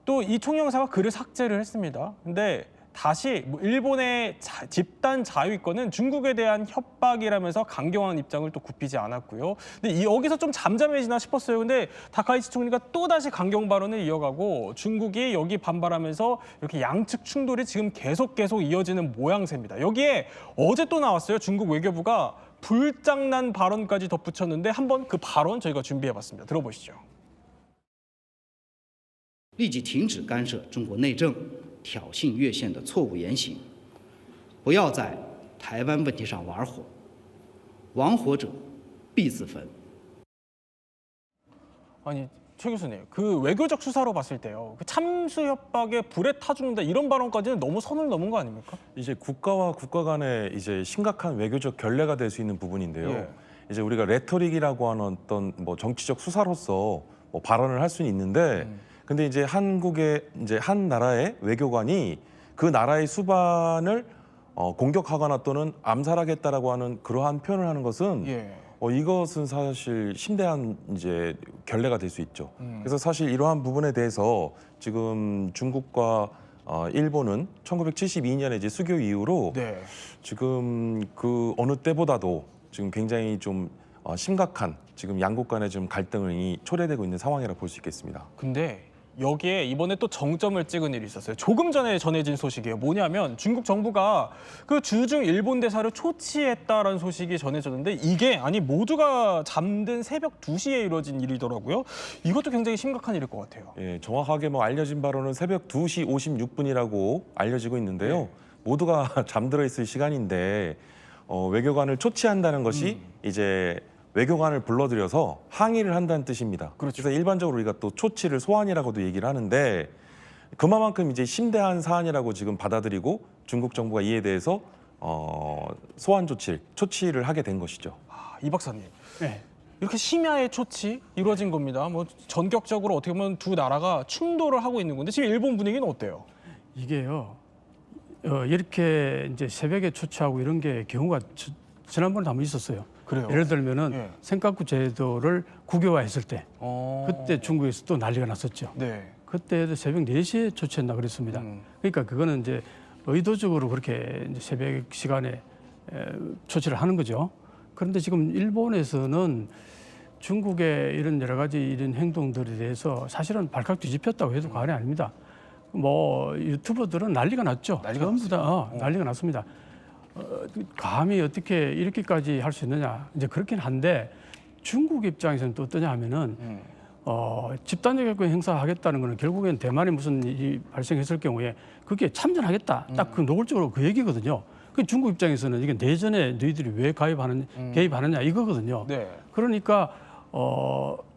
또 이 총영사가 글을 삭제를 했습니다. 근데 다시 일본의 집단 자위권은 중국에 대한 협박이라면서 강경한 입장을 또 굽히지 않았고요. 근데 여기서 좀 잠잠해지나 싶었어요. 근데 다카이치 총리가 또 다시 강경 발언을 이어가고 중국이 여기 반발하면서 이렇게 양측 충돌이 지금 계속 이어지는 모양새입니다. 여기에 어제 또 나왔어요. 중국 외교부가 불장난 발언까지 덧붙였는데 한번 그 발언 저희가 준비해봤습니다. 들어보시죠. 立即停止干涉中国内政、挑衅越线的错误言行，不要在台湾问题上玩火，玩火者必自焚。 아니 최 교수님, 그 외교적 수사로 봤을 때요, 그 참수 협박에 불에 타 죽는다 이런 발언까지는 너무 선을 넘은 거 아닙니까? 이제 국가와 국가 간의 이제 심각한 외교적 결례가 될 수 있는 부분인데요. 이제 우리가 레토릭이라고 하는 어떤 뭐 정치적 수사로서 뭐 발언을 할 수는 있는데, 근데 이제 한국의 이제 한 나라의 외교관이 그 나라의 수반을 공격하거나 또는 암살하겠다라고 하는 그러한 표현을 하는 것은 이것은 사실 심대한 이제 결례가 될 수 있죠. 그래서 사실 이러한 부분에 대해서 지금 중국과 일본은 1972년에 이제 수교 이후로 지금 그 어느 때보다도 지금 굉장히 좀 심각한 지금 양국 간의 좀 갈등이 초래되고 있는 상황이라 볼 수 있겠습니다. 근데 여기에 이번에 또 정점을 찍은 일이 있었어요. 조금 전에 전해진 소식이에요. 뭐냐면 중국 정부가 그 주중 일본 대사를 초치했다라는 소식이 전해졌는데 이게 아니 모두가 잠든 새벽 2시에 이루어진 일이더라고요. 이것도 굉장히 심각한 일일 것 같아요. 예, 정확하게 뭐 알려진 바로는 새벽 2시 56분이라고 알려지고 있는데요. 모두가 잠들어 있을 시간인데 외교관을 초치한다는 것이 이제 외교관을 불러들여서 항의를 한다는 뜻입니다. 그래서 일반적으로 우리가 또 초치를 소환이라고도 얘기를 하는데 그만큼 이제 심대한 사안이라고 지금 받아들이고 중국 정부가 이에 대해서 소환 초치를 하게 된 것이죠. 이 박사님. 이렇게 심야의 초치 이루어진 겁니다. 뭐 전격적으로 어떻게 보면 두 나라가 충돌을 하고 있는 건데 지금 일본 분위기는 어때요? 이게요. 이렇게 이제 새벽에 초치하고 이런 게 경우가 지난번에 한번 있었어요. 그래요? 예를 들면은 생각구 제도를 국유화했을 때 그때 중국에서 또 난리가 났었죠. 그때도 새벽 4시에 초치했나 그랬습니다. 그러니까 그거는 이제 의도적으로 그렇게 이제 새벽 시간에 초치를 하는 거죠. 그런데 지금 일본에서는 중국의 이런 여러 가지 이런 행동들에 대해서 사실은 발칵 뒤집혔다고 해도 과언이 아닙니다. 뭐 유튜버들은 난리가 났죠. 전부 다 난리가 났습니다. 감히 어떻게 이렇게까지 할 수 있느냐. 이제 그렇긴 한데 중국 입장에서는 또 어떠냐 하면은 집단적 결권 행사하겠다는 거는 결국엔 대만에 무슨 일이 발생했을 경우에 그게 참전하겠다. 딱 그 노골적으로 그 얘기거든요. 그 중국 입장에서는 이게 내전에 너희들이 왜 개입하느냐 이거거든요. 그러니까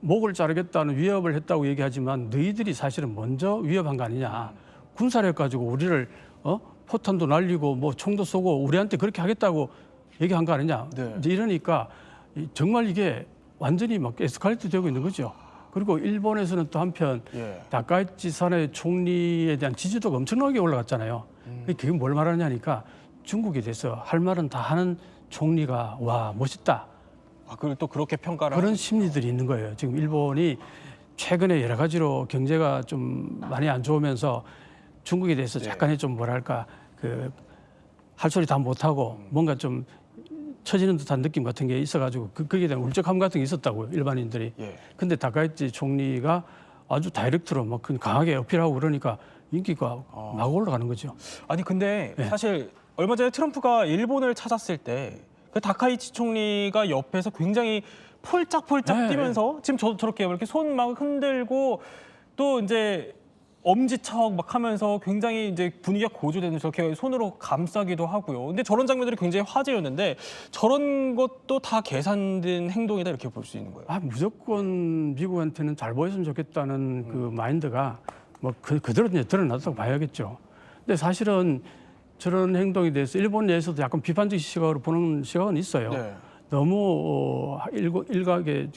목을 자르겠다는 위협을 했다고 얘기하지만 너희들이 사실은 먼저 위협한 거 아니냐. 군사력 가지고 우리를 포탄도 날리고 뭐 총도 쏘고 우리한테 그렇게 하겠다고 얘기한 거 아니냐. 이제 이러니까 정말 이게 완전히 막 에스컬레이트 되고 있는 거죠. 그리고 일본에서는 또 한편 다카이치 사내 총리에 대한 지지도가 엄청나게 올라갔잖아요. 그게 뭘 말하냐니까 중국에 대해서 할 말은 다 하는 총리가 와 멋있다. 그걸 또 그렇게 평가를 그런 심리들이 있는 거예요. 지금 일본이 최근에 여러 가지로 경제가 좀 많이 안 좋으면서 중국에 대해서 약간의 좀 뭐랄까 그 할 소리 다 못하고 뭔가 좀 처지는 듯한 느낌 같은 게 있어가지고 거기에 대한 울적함 같은 게 있었다고요. 일반인들이. 근데 다카이치 총리가 아주 다이렉트로 막 강하게 어필하고 그러니까 인기가 막 올라가는 거죠. 아니 근데 사실 얼마 전에 트럼프가 일본을 찾았을 때 그 다카이치 총리가 옆에서 굉장히 폴짝폴짝 뛰면서 지금 저도 저렇게 이렇게 손 막 흔들고 또 이제 엄지척 막 하면서 굉장히 이제 분위기가 고조되는 저렇게 손으로 감싸기도 하고요. 근데 저런 장면들이 굉장히 화제였는데 저런 것도 다 계산된 행동이다 이렇게 볼 수 있는 거예요. 무조건 미국한테는 잘 보였으면 좋겠다는 그 마인드가 뭐 그대로 이제 드러났다고 봐야겠죠. 근데 사실은 저런 행동에 대해서 일본 내에서도 약간 비판적 시각으로 보는 시각은 있어요. 너무 일각의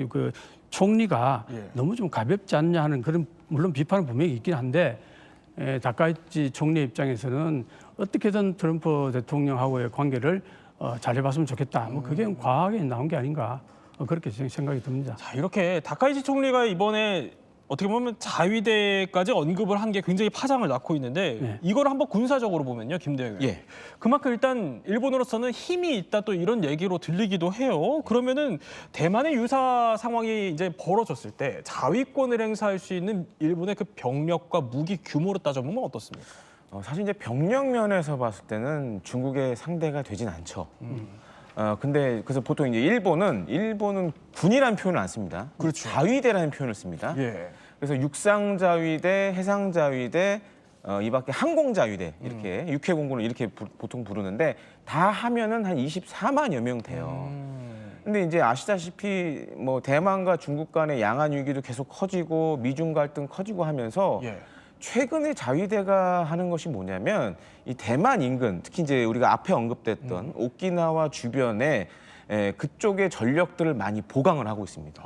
그 총리가 너무 좀 가볍지 않냐 하는 그런 물론 비판은 분명히 있긴 한데 다카이치 총리 입장에서는 어떻게든 트럼프 대통령하고의 관계를 잘해봤으면 좋겠다. 뭐 그게 과하게 나온 게 아닌가 그렇게 생각이 듭니다. 자, 이렇게 다카이치 총리가 이번에 어떻게 보면 자위대까지 언급을 한 게 굉장히 파장을 낳고 있는데 이걸 한번 군사적으로 보면요, 김대영 의원님. 그만큼 일단 일본으로서는 힘이 있다 또 이런 얘기로 들리기도 해요. 그러면은 대만의 유사 상황이 이제 벌어졌을 때 자위권을 행사할 수 있는 일본의 그 병력과 무기 규모로 따져보면 어떻습니까? 사실 이제 병력 면에서 봤을 때는 중국의 상대가 되진 않죠. 근데 그래서 보통 이제 일본은 군이라는 표현을 안 씁니다. 자위대라는 표현을 씁니다. 그래서 육상자위대, 해상자위대, 이 밖에 항공자위대 이렇게 육해공군을 이렇게 보통 부르는데 다 하면은 한 24만여 명 돼요. 근데 이제 아시다시피 뭐 대만과 중국 간의 양안 위기도 계속 커지고 미중 갈등 커지고 하면서 최근에 자위대가 하는 것이 뭐냐면 이 대만 인근 특히 이제 우리가 앞에 언급됐던 오키나와 주변에 그쪽의 전력들을 많이 보강을 하고 있습니다.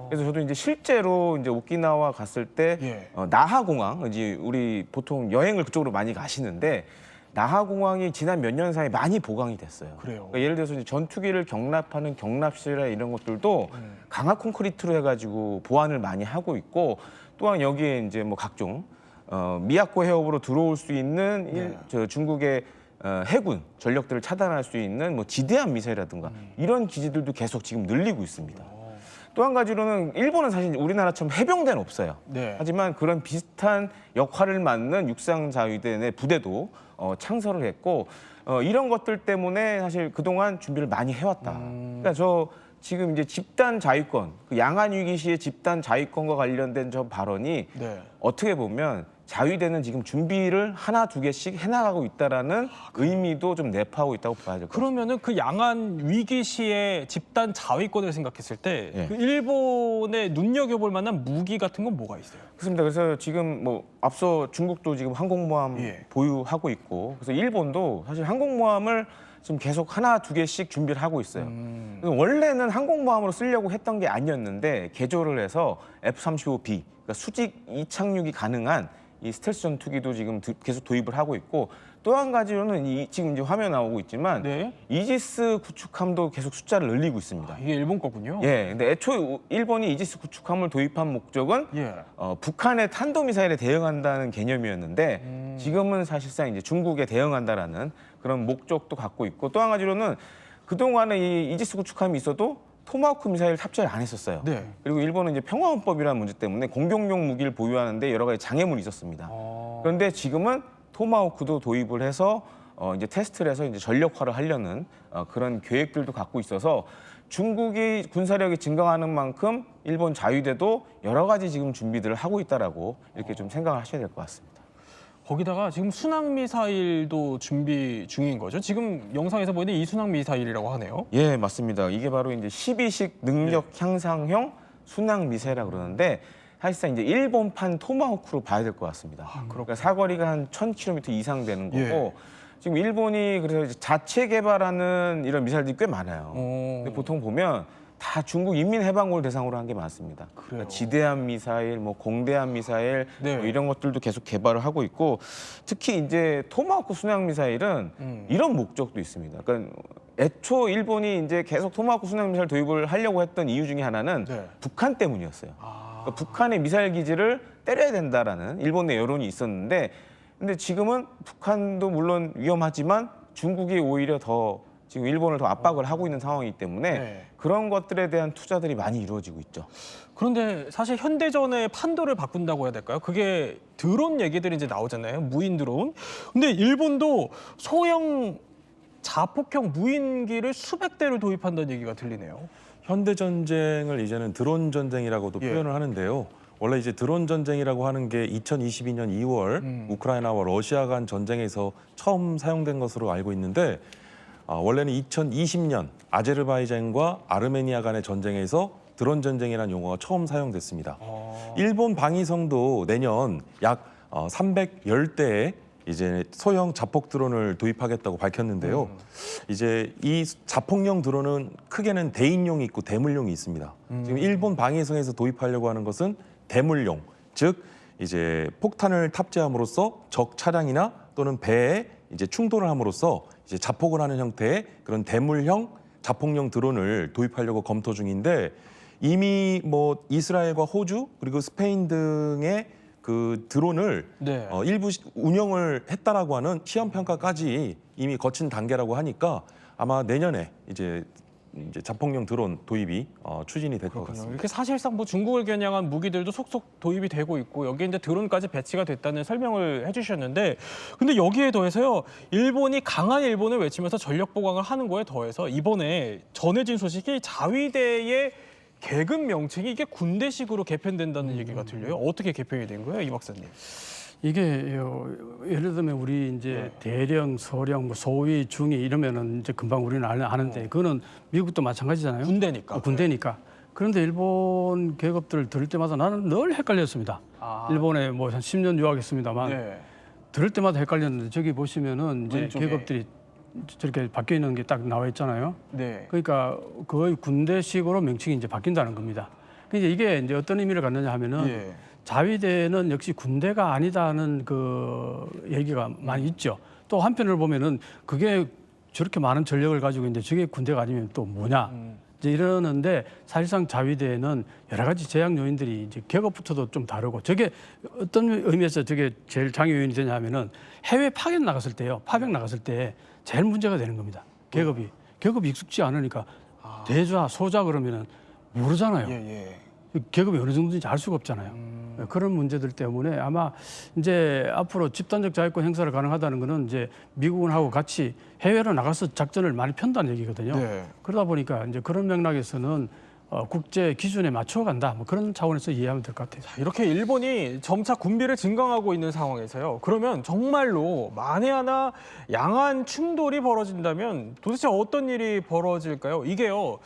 그래서 저도 이제 실제로 이제 오키나와 갔을 때 나하 공항 이제 우리 보통 여행을 그쪽으로 많이 가시는데 나하 공항이 지난 몇 년 사이에 많이 보강이 됐어요. 그러니까 예를 들어서 이제 전투기를 경납하는 경납실이나 이런 것들도 강화 콘크리트로 해가지고 보완을 많이 하고 있고 또한 여기에 이제 뭐 각종 미야코 해협으로 들어올 수 있는 저 중국의 해군 전력들을 차단할 수 있는 뭐 지대함 미사일이라든가 이런 기지들도 계속 지금 늘리고 있습니다. 또 한 가지로는 일본은 사실 우리나라처럼 해병대는 없어요. 네. 하지만 그런 비슷한 역할을 맡는 육상자위대 내 부대도 창설을 했고 이런 것들 때문에 사실 그동안 준비를 많이 해왔다. 그러니까 저 지금 이제 집단 자위권, 그 양안 위기 시의 집단 자위권과 관련된 저 발언이 네. 어떻게 보면 자위대는 지금 준비를 하나 두 개씩 해나가고 있다라는 의미도 좀 내포하고 있다고 봐야 될 것 같아요. 그러면은 그 양안 위기 시에 집단 자위권을 생각했을 때 그 일본에 눈여겨볼 만한 무기 같은 건 뭐가 있어요? 그렇습니다. 그래서 지금 뭐 앞서 중국도 지금 항공모함 보유하고 있고, 그래서 일본도 사실 항공모함을 지금 계속 하나 두 개씩 준비를 하고 있어요. 원래는 항공모함으로 쓰려고 했던 게 아니었는데 개조를 해서 F-35B, 그러니까 수직 이착륙이 가능한 이 스텔스 전투기도 지금 계속 도입을 하고 있고, 또 한 가지로는 지금 이제 화면 나오고 있지만 이지스 구축함도 계속 숫자를 늘리고 있습니다. 이게 일본 거군요. 예, 근데 애초에 일본이 이지스 구축함을 도입한 목적은 북한의 탄도미사일에 대응한다는 개념이었는데 지금은 사실상 이제 중국에 대응한다라는 그런 목적도 갖고 있고, 또 한 가지로는 그동안에 이 이지스 구축함이 있어도 토마호크 미사일 탑재를 안 했었어요. 네. 그리고 일본은 이제 평화헌법이라는 문제 때문에 공격용 무기를 보유하는데 여러 가지 장애물이 있었습니다. 그런데 지금은 토마호크도 도입을 해서 이제 테스트를 해서 이제 전력화를 하려는 그런 계획들도 갖고 있어서 중국이 군사력이 증강하는 만큼 일본 자위대도 여러 가지 지금 준비들을 하고 있다라고 이렇게 좀 생각을 하셔야 될 것 같습니다. 거기다가 지금 순항 미사일도 준비 중인 거죠? 지금 영상에서 보이는 이 순항 미사일이라고 하네요. 예, 맞습니다. 이게 바로 이제 12식 능력 향상형 순항 미사일이라고 그러는데 사실상 이제 일본판 토마호크로 봐야 될 것 같습니다. 그러니까 사거리가 한 1000km 이상 되는 거고 지금 일본이 그래서 이제 자체 개발하는 이런 미사일들이 꽤 많아요. 근데 보통 보면 다 중국 인민해방군을 대상으로 한 게 많습니다. 그러니까 지대함 미사일, 뭐 공대함 미사일 뭐 이런 것들도 계속 개발을 하고 있고, 특히 이제 토마호크 순항 미사일은 이런 목적도 있습니다. 그러니까 애초 일본이 이제 계속 토마호크 순항 미사일 도입을 하려고 했던 이유 중에 하나는 북한 때문이었어요. 그러니까 북한의 미사일 기지를 때려야 된다라는 일본의 여론이 있었는데, 근데 지금은 북한도 물론 위험하지만 중국이 오히려 더 지금 일본을 더 압박을 하고 있는 상황이기 때문에 그런 것들에 대한 투자들이 많이 이루어지고 있죠. 그런데 사실 현대전의 판도를 바꾼다고 해야 될까요? 그게 드론 얘기들이 이제 나오잖아요. 무인 드론. 근데 일본도 소형 자폭형 무인기를 수백 대를 도입한다는 얘기가 들리네요. 현대 전쟁을 이제는 드론 전쟁이라고도 표현을 하는데요. 원래 이제 드론 전쟁이라고 하는 게 2022년 2월 우크라이나와 러시아 간 전쟁에서 처음 사용된 것으로 알고 있는데, 원래는 2020년 아제르바이잔과 아르메니아 간의 전쟁에서 드론 전쟁이라는 용어가 처음 사용됐습니다. 일본 방위성도 내년 약 310대의 이제 소형 자폭 드론을 도입하겠다고 밝혔는데요. 이제 이 자폭용 드론은 크게는 대인용이 있고 대물용이 있습니다. 지금 일본 방위성에서 도입하려고 하는 것은 대물용, 즉 이제 폭탄을 탑재함으로써 적 차량이나 또는 배에 이제 충돌을 함으로써 이제 자폭을 하는 형태의 그런 대물형 자폭용 드론을 도입하려고 검토 중인데, 이미 뭐 이스라엘과 호주 그리고 스페인 등의 그 드론을 일부 운영을 했다라고 하는 시험 평가까지 이미 거친 단계라고 하니까 아마 내년에 이제 자폭용 드론 도입이 추진이 될 것 같습니다. 이렇게 사실상 뭐 중국을 겨냥한 무기들도 속속 도입이 되고 있고, 여기에 이제 드론까지 배치가 됐다는 설명을 해주셨는데, 근데 여기에 더해서요, 일본이 강한 일본을 외치면서 전력 보강을 하는 거에 더해서 이번에 전해진 소식이 자위대의 계급 명칭이 이게 군대식으로 개편된다는 얘기가 들려요. 어떻게 개편이 된 거예요, 이 박사님? 이게 예를 들면 우리 이제 대령, 소령, 뭐 소위, 중위 이러면은 이제 금방 우리는 아는데 그거는 미국도 마찬가지잖아요. 군대니까. 군대니까. 그런데 일본 계급들을 들을 때마다 나는 늘 헷갈렸습니다. 일본에 뭐 한 10년 유학했습니다만 들을 때마다 헷갈렸는데, 저기 보시면은 이제 왼쪽에. 계급들이 저렇게 바뀌어 있는 게 딱 나와 있잖아요. 네. 그러니까 거의 군대식으로 명칭이 이제 바뀐다는 겁니다. 그러니까 이게 이제 어떤 의미를 갖느냐 하면은 자위대는 역시 군대가 아니다는 그 얘기가 많이 있죠. 또 한편을 보면은 그게 저렇게 많은 전력을 가지고 있는데 저게 군대가 아니면 또 뭐냐 이제 이러는데, 사실상 자위대는 여러 가지 제약 요인들이 이제 계급부터도 좀 다르고, 저게 어떤 의미에서 저게 제일 장애 요인이 되냐 하면은 해외 파견 나갔을 때요. 파병 나갔을 때 제일 문제가 되는 겁니다. 계급이 익숙지 않으니까 대좌, 소좌 그러면은 모르잖아요. 예. 계급이 어느 정도인지 알 수가 없잖아요. 그런 문제들 때문에 아마 이제 앞으로 집단적 자위권 행사를 가능하다는 거는 이제 미국하고 같이 해외로 나가서 작전을 많이 편다는 얘기거든요. 네. 그러다 보니까 이제 그런 맥락에서는 국제 기준에 맞춰간다. 뭐 그런 차원에서 이해하면 될 것 같아요. 이렇게 일본이 점차 군비를 증강하고 있는 상황에서요. 그러면 정말로 만에 하나 양안 충돌이 벌어진다면 도대체 어떤 일이 벌어질까요? 이게요.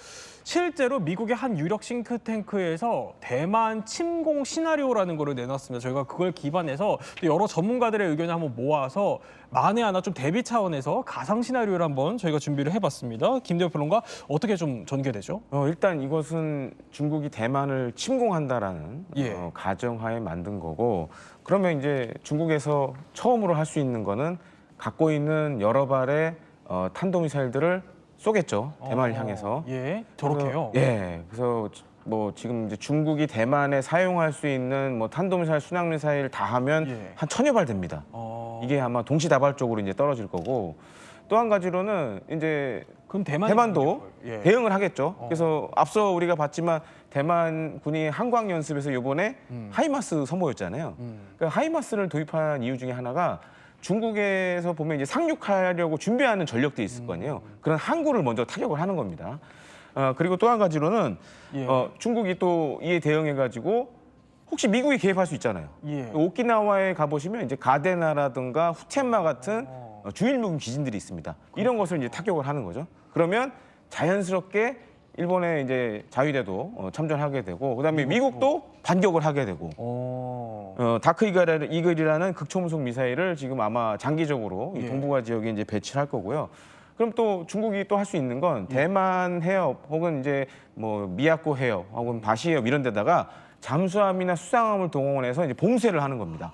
실제로 미국의 한 유력 싱크탱크에서 대만 침공 시나리오라는 거를 내놨습니다. 저희가 그걸 기반해서 여러 전문가들의 의견을 한번 모아서 만에 하나 좀 대비 차원에서 가상 시나리오를 한번 저희가 준비를 해봤습니다. 김대호 평론가 어떻게 좀 전개되죠? 일단 이것은 중국이 대만을 침공한다라는 예. 가정하에 만든 거고, 그러면 이제 중국에서 처음으로 할 수 있는 거는 갖고 있는 여러 발의 탄도미사일들을 쏘겠죠. 대만을 향해서. 예, 저렇게요. 그래서 뭐 지금 이제 중국이 대만에 사용할 수 있는 뭐 탄도미사일, 순항미사일 다 하면 한 1000여 발 됩니다. 이게 아마 동시다발적으로 이제 떨어질 거고, 또 한 가지로는 이제 그럼 대만도 예. 대응을 하겠죠. 그래서 앞서 우리가 봤지만 대만군이 한광 연습에서 이번에 하이마스 선보였잖아요. 그러니까 하이마스를 도입한 이유 중에 하나가 중국에서 보면 이제 상륙하려고 준비하는 전력들이 있을 거 아니에요. 그런 항구를 먼저 타격을 하는 겁니다. 그리고 또 한 가지로는 중국이 또 이에 대응해가지고 혹시 미국이 개입할 수 있잖아요. 오키나와에 가보시면 이제 가데나라든가 후첸마 같은 주일무기 기진들이 있습니다. 이런 것을 이제 타격을 하는 거죠. 그러면 자연스럽게 일본의 이제 자위대도 참전하게 되고, 그다음에 미국도 반격을 하게 되고, 다크 이글이라는 극초음속 미사일을 지금 아마 장기적으로 이 동북아 지역에 이제 배치를 할 거고요. 그럼 또 중국이 또 할 수 있는 건 대만 해협 혹은 이제 뭐 미야코 해협 혹은 바시 해협 이런 데다가 잠수함이나 수상함을 동원해서 이제 봉쇄를 하는 겁니다.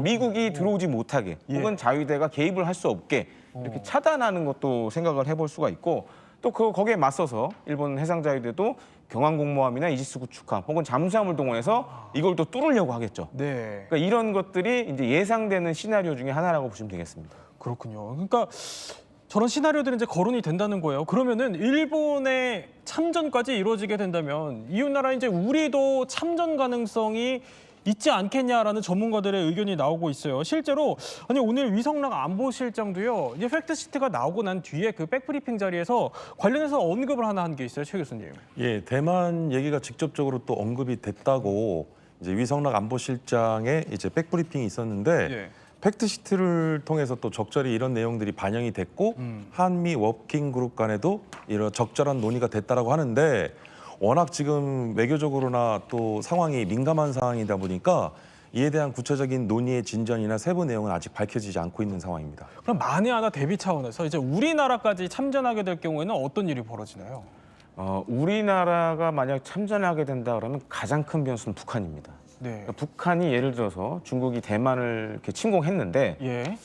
미국이 들어오지 못하게 혹은 자위대가 개입을 할 수 없게 이렇게 차단하는 것도 생각을 해볼 수가 있고, 또 거기에 맞서서 일본 해상자위대도 경항공모함이나 이지스 구축함 혹은 잠수함을 동원해서 이걸 또 뚫으려고 하겠죠. 그러니까 이런 것들이 이제 예상되는 시나리오 중에 하나라고 보시면 되겠습니다. 그렇군요. 그러니까 저런 시나리오들이 이제 거론이 된다는 거예요. 그러면은 일본의 참전까지 이루어지게 된다면 이웃 나라 이제 우리도 참전 가능성이 있지 않겠냐라는 전문가들의 의견이 나오고 있어요. 실제로 아니 오늘 위성락 안보실장도요. 이제 팩트시트가 나오고 난 뒤에 그 백브리핑 자리에서 관련해서 언급을 하나 한 게 있어요, 최 교수님. 예, 대만 얘기가 직접적으로 또 언급이 됐다고 이제 위성락 안보실장의 이제 백브리핑이 있었는데 팩트시트를 통해서 또 적절히 이런 내용들이 반영이 됐고 한미 워킹 그룹 간에도 이런 적절한 논의가 됐다라고 하는데. 워낙 지금 외교적으로나 또 상황이 민감한 상황이다 보니까 이에 대한 구체적인 논의의 진전이나 세부 내용은 아직 밝혀지지 않고 있는 상황입니다. 그럼 만에 하나 대비 차원에서 이제 우리나라까지 참전하게 될 경우에는 어떤 일이 벌어지나요? 우리나라가 만약 참전하게 된다 그러면 가장 큰 변수는 북한입니다. 그러니까 북한이 예를 들어서 중국이 대만을 이렇게 침공했는데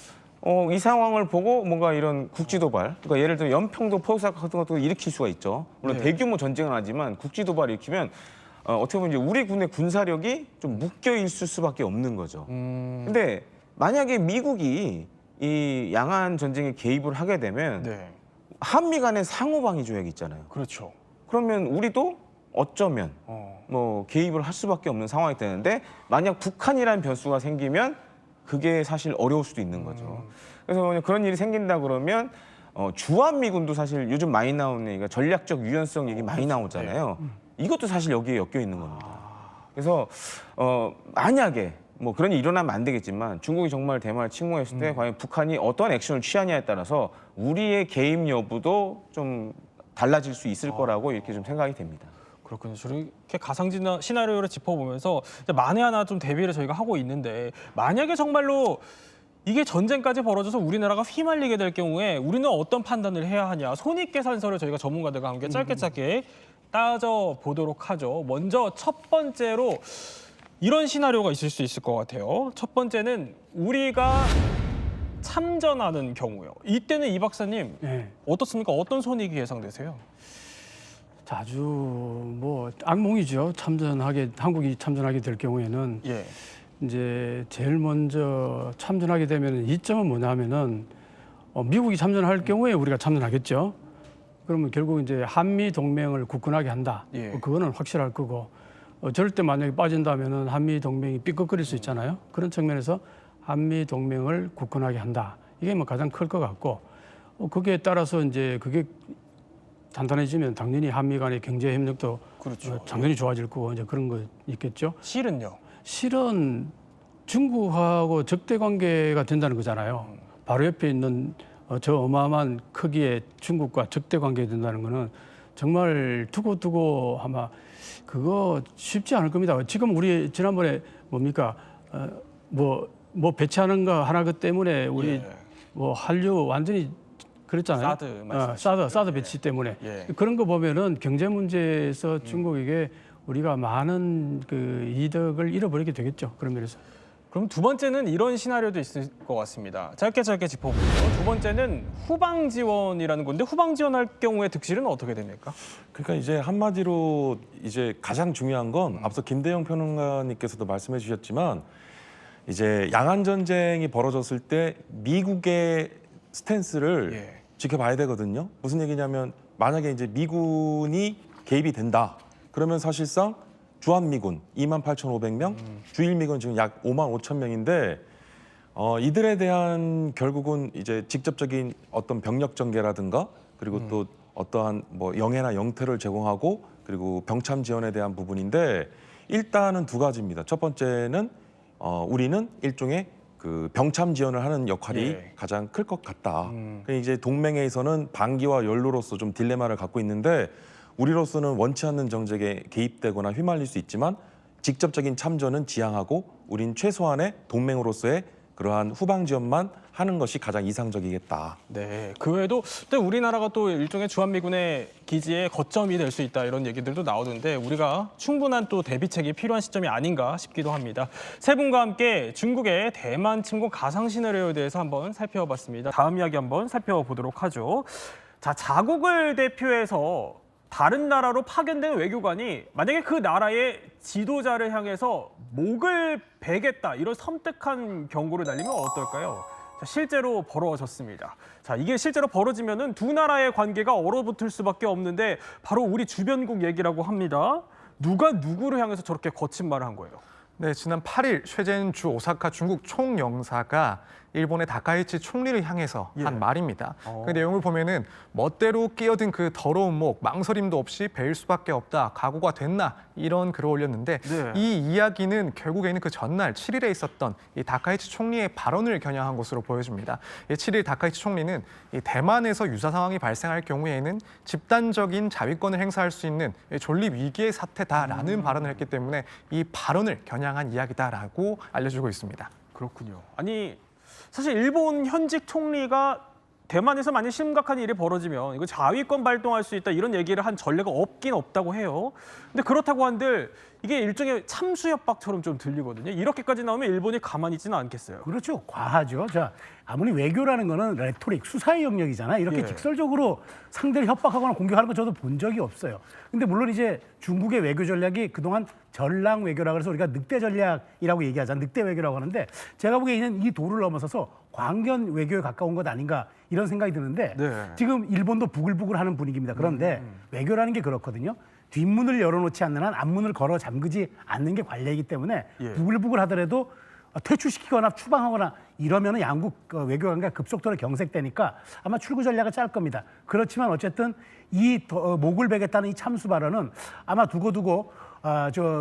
이 상황을 보고 뭔가 이런 국지도발, 그러니까 예를 들어 연평도 포격 같은 것도 일으킬 수가 있죠. 물론 대규모 전쟁은 아니지만 국지도발을 일으키면 어떻게 보면 이제 우리 군의 군사력이 좀 묶여 있을 수밖에 없는 거죠. 근데 만약에 미국이 이 양안 전쟁에 개입을 하게 되면 한미 간의 상호방위 조약이 있잖아요. 그렇죠. 그러면 우리도 어쩌면 뭐 개입을 할 수밖에 없는 상황이 되는데, 만약 북한이라는 변수가 생기면 그게 사실 어려울 수도 있는 거죠. 그래서 그런 일이 생긴다 그러면 주한미군도 사실 요즘 많이 나오는 얘기가 전략적 유연성 얘기 많이 나오잖아요. 이것도 사실 여기에 엮여 있는 겁니다. 그래서 만약에 뭐 그런 일이 일어나면 안 되겠지만 중국이 정말 대만을 침공했을 때 과연 북한이 어떤 액션을 취하냐에 따라서 우리의 개입 여부도 좀 달라질 수 있을 거라고 이렇게 좀 생각이 됩니다. 그렇군요. 저렇게 가상 시나리오를 짚어보면서 만에 하나 좀 대비를 저희가 하고 있는데, 만약에 정말로 이게 전쟁까지 벌어져서 우리나라가 휘말리게 될 경우에 우리는 어떤 판단을 해야 하냐, 손익계산서를 저희가 전문가들과 함께 짧게 따져보도록 하죠. 먼저 첫 번째로 이런 시나리오가 있을 수 있을 것 같아요. 첫 번째는 우리가 참전하는 경우요. 이때는 이 박사님 어떻습니까? 어떤 손익이 예상되세요? 아주 뭐 악몽이죠. 한국이 참전하게 될 경우에는 이제 제일 먼저 참전하게 되면 이점은 뭐냐면은 미국이 참전할 경우에 우리가 참전하겠죠. 그러면 결국 이제 한미 동맹을 굳건하게 한다. 그거는 확실할 거고 절대 만약에 빠진다면은 한미 동맹이 삐걱거릴 수 있잖아요. 그런 측면에서 한미 동맹을 굳건하게 한다. 이게 뭐 가장 클 것 같고 거기에 따라서 이제 그게 단단해지면 당연히 한미 간의 경제 협력도 당연히 좋아질 거고 이제 그런 거 있겠죠. 실은요? 실은 중국하고 적대 관계가 된다는 거잖아요. 바로 옆에 있는 저 어마어마한 크기의 중국과 적대 관계가 된다는 거는 정말 두고두고 아마 그거 쉽지 않을 겁니다. 지금 우리 지난번에 뭡니까 뭐 배치하는 거 하나 그 때문에 우리 뭐 한류 완전히 그랬잖아요. 사드 배치 때문에 그런 거 보면은 경제 문제에서 중국에게 우리가 많은 그 이득을 잃어버리게 되겠죠. 그런 면에서. 그럼 두 번째는 이런 시나리오도 있을 것 같습니다. 짧게 짚어보죠. 두 번째는 후방 지원이라는 건데 후방 지원할 경우에 득실은 어떻게 됩니까? 그러니까 이제 한마디로 이제 가장 중요한 건 앞서 김대영 평론가님께서도 말씀해 주셨지만 이제 양안 전쟁이 벌어졌을 때 미국의 스탠스를 지켜봐야 되거든요. 무슨 얘기냐면 만약에 이제 미군이 개입이 된다. 그러면 사실상 주한미군 28,500명, 주일미군 지금 약 55,000명인데 이들에 대한 결국은 이제 직접적인 어떤 병력 전개라든가 그리고 또 어떠한 뭐 영해나 영태를 제공하고 그리고 병참 지원에 대한 부분인데 일단은 두 가지입니다. 첫 번째는 우리는 일종의 그 병참 지원을 하는 역할이 가장 클 것 같다. 이제 동맹에서는 방기와 연루로서 좀 딜레마를 갖고 있는데 우리로서는 원치 않는 정책에 개입되거나 휘말릴 수 있지만 직접적인 참전은 지향하고 우린 최소한의 동맹으로서의 그러한 후방 지원만 하는 것이 가장 이상적이겠다. 네, 그 외에도 또 우리나라가 또 일종의 주한미군의 기지의 거점이 될 수 있다 이런 얘기들도 나오는데 우리가 충분한 또 대비책이 필요한 시점이 아닌가 싶기도 합니다. 세 분과 함께 중국의 대만 침공 가상 시나리오에 대해서 한번 살펴봤습니다. 다음 이야기 한번 살펴보도록 하죠. 자, 자국을 대표해서 다른 나라로 파견된 외교관이 만약에 그 나라의 지도자를 향해서 목을 베겠다 이런 섬뜩한 경고를 날리면 어떨까요? 자, 실제로 벌어졌습니다. 자, 이게 실제로 벌어지면은 두 나라의 관계가 얼어붙을 수밖에 없는데 바로 우리 주변국 얘기라고 합니다. 누가 누구를 향해서 저렇게 거친 말을 한 거예요? 네, 지난 8일 쇠젠 주 오사카 중국 총영사가 일본의 다카이치 총리를 향해서 한 말입니다. 그 내용을 보면은 멋대로 끼어든 그 더러운 목, 망설임도 없이 베일 수밖에 없다. 각오가 됐나? 이런 글을 올렸는데 이 이야기는 결국에는 그 전날 7일에 있었던 이 다카이치 총리의 발언을 겨냥한 것으로 보여집니다. 7일 다카이치 총리는 이 대만에서 유사 상황이 발생할 경우에는 집단적인 자위권을 행사할 수 있는 존립 위기의 사태다라는 발언을 했기 때문에 이 발언을 겨냥한 이야기다라고 알려주고 있습니다. 그렇군요. 아니 사실 일본 현직 총리가 대만에서 만약 심각한 일이 벌어지면 이거 자위권 발동할 수 있다 이런 얘기를 한 전례가 없긴 없다고 해요. 근데 그렇다고 한들 이게 일종의 참수 협박처럼 좀 들리거든요. 이렇게까지 나오면 일본이 가만히 있지는 않겠어요. 그렇죠. 과하죠. 자, 아무리 외교라는 거는 레토릭, 수사의 영역이잖아요. 이렇게 직설적으로 상대를 협박하거나 공격하는 거 저도 본 적이 없어요. 근데 물론 이제 중국의 외교 전략이 그동안 전랑 외교라고 해서 우리가 늑대 전략이라고 얘기하잖아요. 늑대 외교라고 하는데 제가 보기에는 이 도를 넘어서서 광견 외교에 가까운 것 아닌가 이런 생각이 드는데 지금 일본도 부글부글하는 분위기입니다. 그런데 외교라는 게 그렇거든요. 뒷문을 열어놓지 않는 한 앞문을 걸어 잠그지 않는 게 관례이기 때문에 부글부글 하더라도 퇴출시키거나 추방하거나 이러면 양국 외교관계가 급속도로 경색되니까 아마 출구 전략을 짤 겁니다. 그렇지만 어쨌든 이 목을 베겠다는 이 참수 발언은 아마 두고두고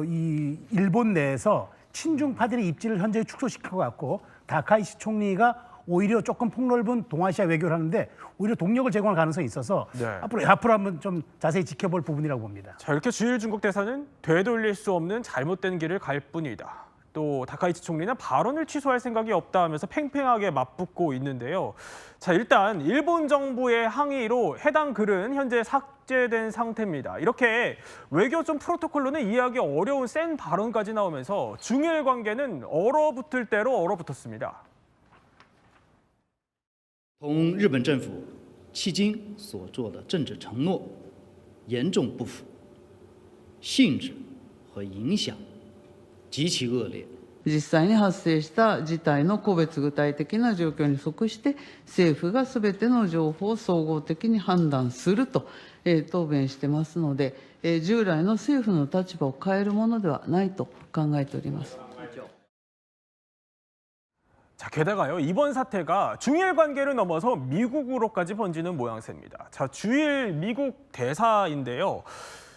이 일본 내에서 친중파들의 입지를 현재 축소시킬 것 같고 다카이시 총리가 오히려 조금 폭넓은 동아시아 외교를 하는데 오히려 동력을 제공할 가능성이 있어서 앞으로 한번 좀 자세히 지켜볼 부분이라고 봅니다. 자, 이렇게 주일 중국 대사는 되돌릴 수 없는 잘못된 길을 갈 뿐이다. 또 다카이치 총리는 발언을 취소할 생각이 없다 하면서 팽팽하게 맞붙고 있는데요. 자, 일단 일본 정부의 항의로 해당 글은 현재 삭제된 상태입니다. 이렇게 외교 좀 프로토콜로는 이해하기 어려운 센 발언까지 나오면서 중일 관계는 얼어붙을 대로 얼어붙었습니다. 同日本政府迄今所做的政治承诺严重不符，性质和影响极其恶劣。実際に発生した事態の個別具体的な状況に即して政府がすべての情報を総合的に判断すると、答弁してますので、従来の政府の立場を変えるものではないと考えております。 자, 게다가요, 이번 사태가 중일 관계를 넘어서 미국으로까지 번지는 모양새입니다. 자, 주일 미국 대사인데요.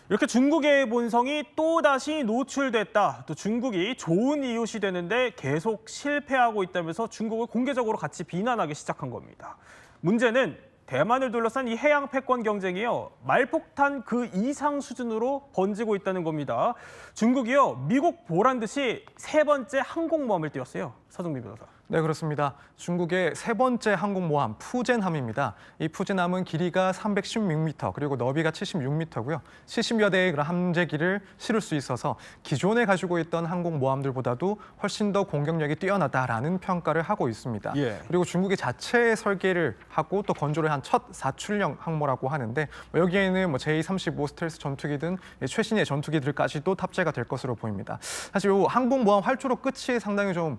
이렇게 중국의 본성이 또다시 노출됐다. 또 중국이 좋은 이웃이 되는데 계속 실패하고 있다면서 중국을 공개적으로 같이 비난하기 시작한 겁니다. 문제는 대만을 둘러싼 이 해양 패권 경쟁이요, 말폭탄 그 이상 수준으로 번지고 있다는 겁니다. 중국이요, 미국 보란 듯이 세 번째 항공모함을 띄웠어요. 서정민 변호사. 네, 그렇습니다. 중국의 세 번째 항공모함 푸젠함입니다. 이 푸젠함은 길이가 316m 그리고 너비가 76m고요. 70여 대의 그런 함재기를 실을 수 있어서 기존에 가지고 있던 항공모함들보다도 훨씬 더 공격력이 뛰어나다라는 평가를 하고 있습니다. 그리고 중국이 자체 설계를 하고 또 건조를 한 첫 사출형 항모라고 하는데, 여기에는 제235 스텔스 전투기든 최신의 전투기들까지도 탑재가 될 것으로 보입니다. 사실 이 항공모함 활주로 끝이 상당히 좀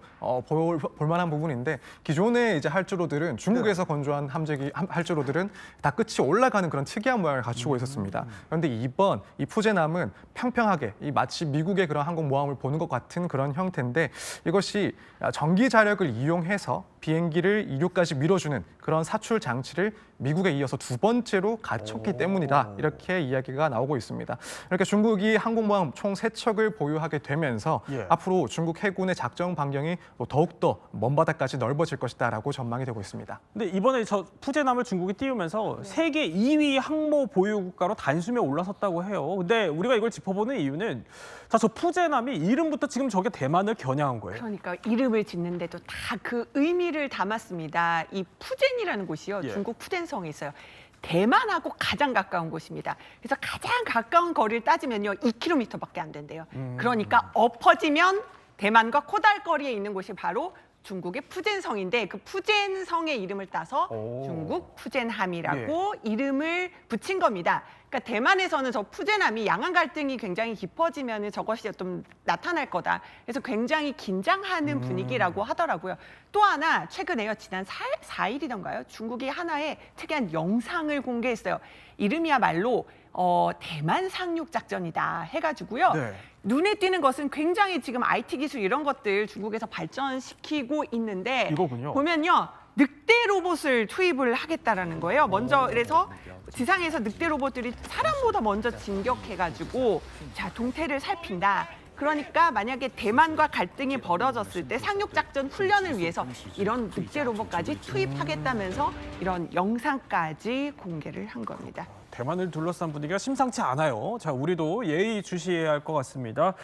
볼만한 부분인데, 기존의 이제 활주로들은 중국에서 건조한 활주로들은 다 끝이 올라가는 그런 특이한 모양을 갖추고 있었습니다. 그런데 이번 이 푸젠함은 평평하게 마치 미국의 그런 항공모함을 보는 것 같은 그런 형태인데, 이것이 전기 자력을 이용해서 비행기를 이륙까지 밀어주는 그런 사출 장치를 미국에 이어서 두 번째로 갖췄기 때문이다, 이렇게 이야기가 나오고 있습니다. 이렇게 중국이 항공모함 총 3척을 보유하게 되면서 앞으로 중국 해군의 작전 반경이 더욱더 먼 바다까지 넓어질 것이다라고 전망이 되고 있습니다. 근데 이번에 저 푸젠함을 중국이 띄우면서 세계 2위 항모 보유 국가로 단숨에 올라섰다고 해요. 근데 우리가 이걸 짚어보는 이유는, 자, 저 푸젠함이 이름부터 지금 저게 대만을 겨냥한 거예요. 그러니까 이름을 짓는데도 다 그 의미를 담았습니다. 이 푸젠이라는 곳이요, 중국 푸젠성에 있어요. 대만하고 가장 가까운 곳입니다. 그래서 가장 가까운 거리를 따지면요, 2km밖에 안 된대요. 그러니까 엎어지면 대만과 코달거리에 있는 곳이 바로 중국의 푸젠성인데, 그 푸젠성의 이름을 따서 중국 푸젠함이라고 이름을 붙인 겁니다. 그러니까 대만에서는 저 푸젠함이 양안 갈등이 굉장히 깊어지면 저것이 좀 나타날 거다. 그래서 굉장히 긴장하는 분위기라고 하더라고요. 또 하나, 최근에요, 지난 4일이던가요? 중국이 하나의 특이한 영상을 공개했어요. 이름이야말로 대만 상륙 작전이다 해가지고요. 눈에 띄는 것은 굉장히 지금 IT 기술 이런 것들 중국에서 발전시키고 있는데, 이거군요. 보면요, 늑대 로봇을 투입을 하겠다라는 거예요. 먼저 그래서 지상에서 늑대 로봇들이 사람보다 먼저 진격해가지고 자, 동태를 살핀다. 그러니까 만약에 대만과 갈등이 벌어졌을 때 상륙작전 훈련을 위해서 이런 늑대 로봇까지 투입하겠다면서 이런 영상까지 공개를 한 겁니다. 대만을 둘러싼 분위기가 심상치 않아요. 자, 우리도 예의 주시해야 할 것 같습니다.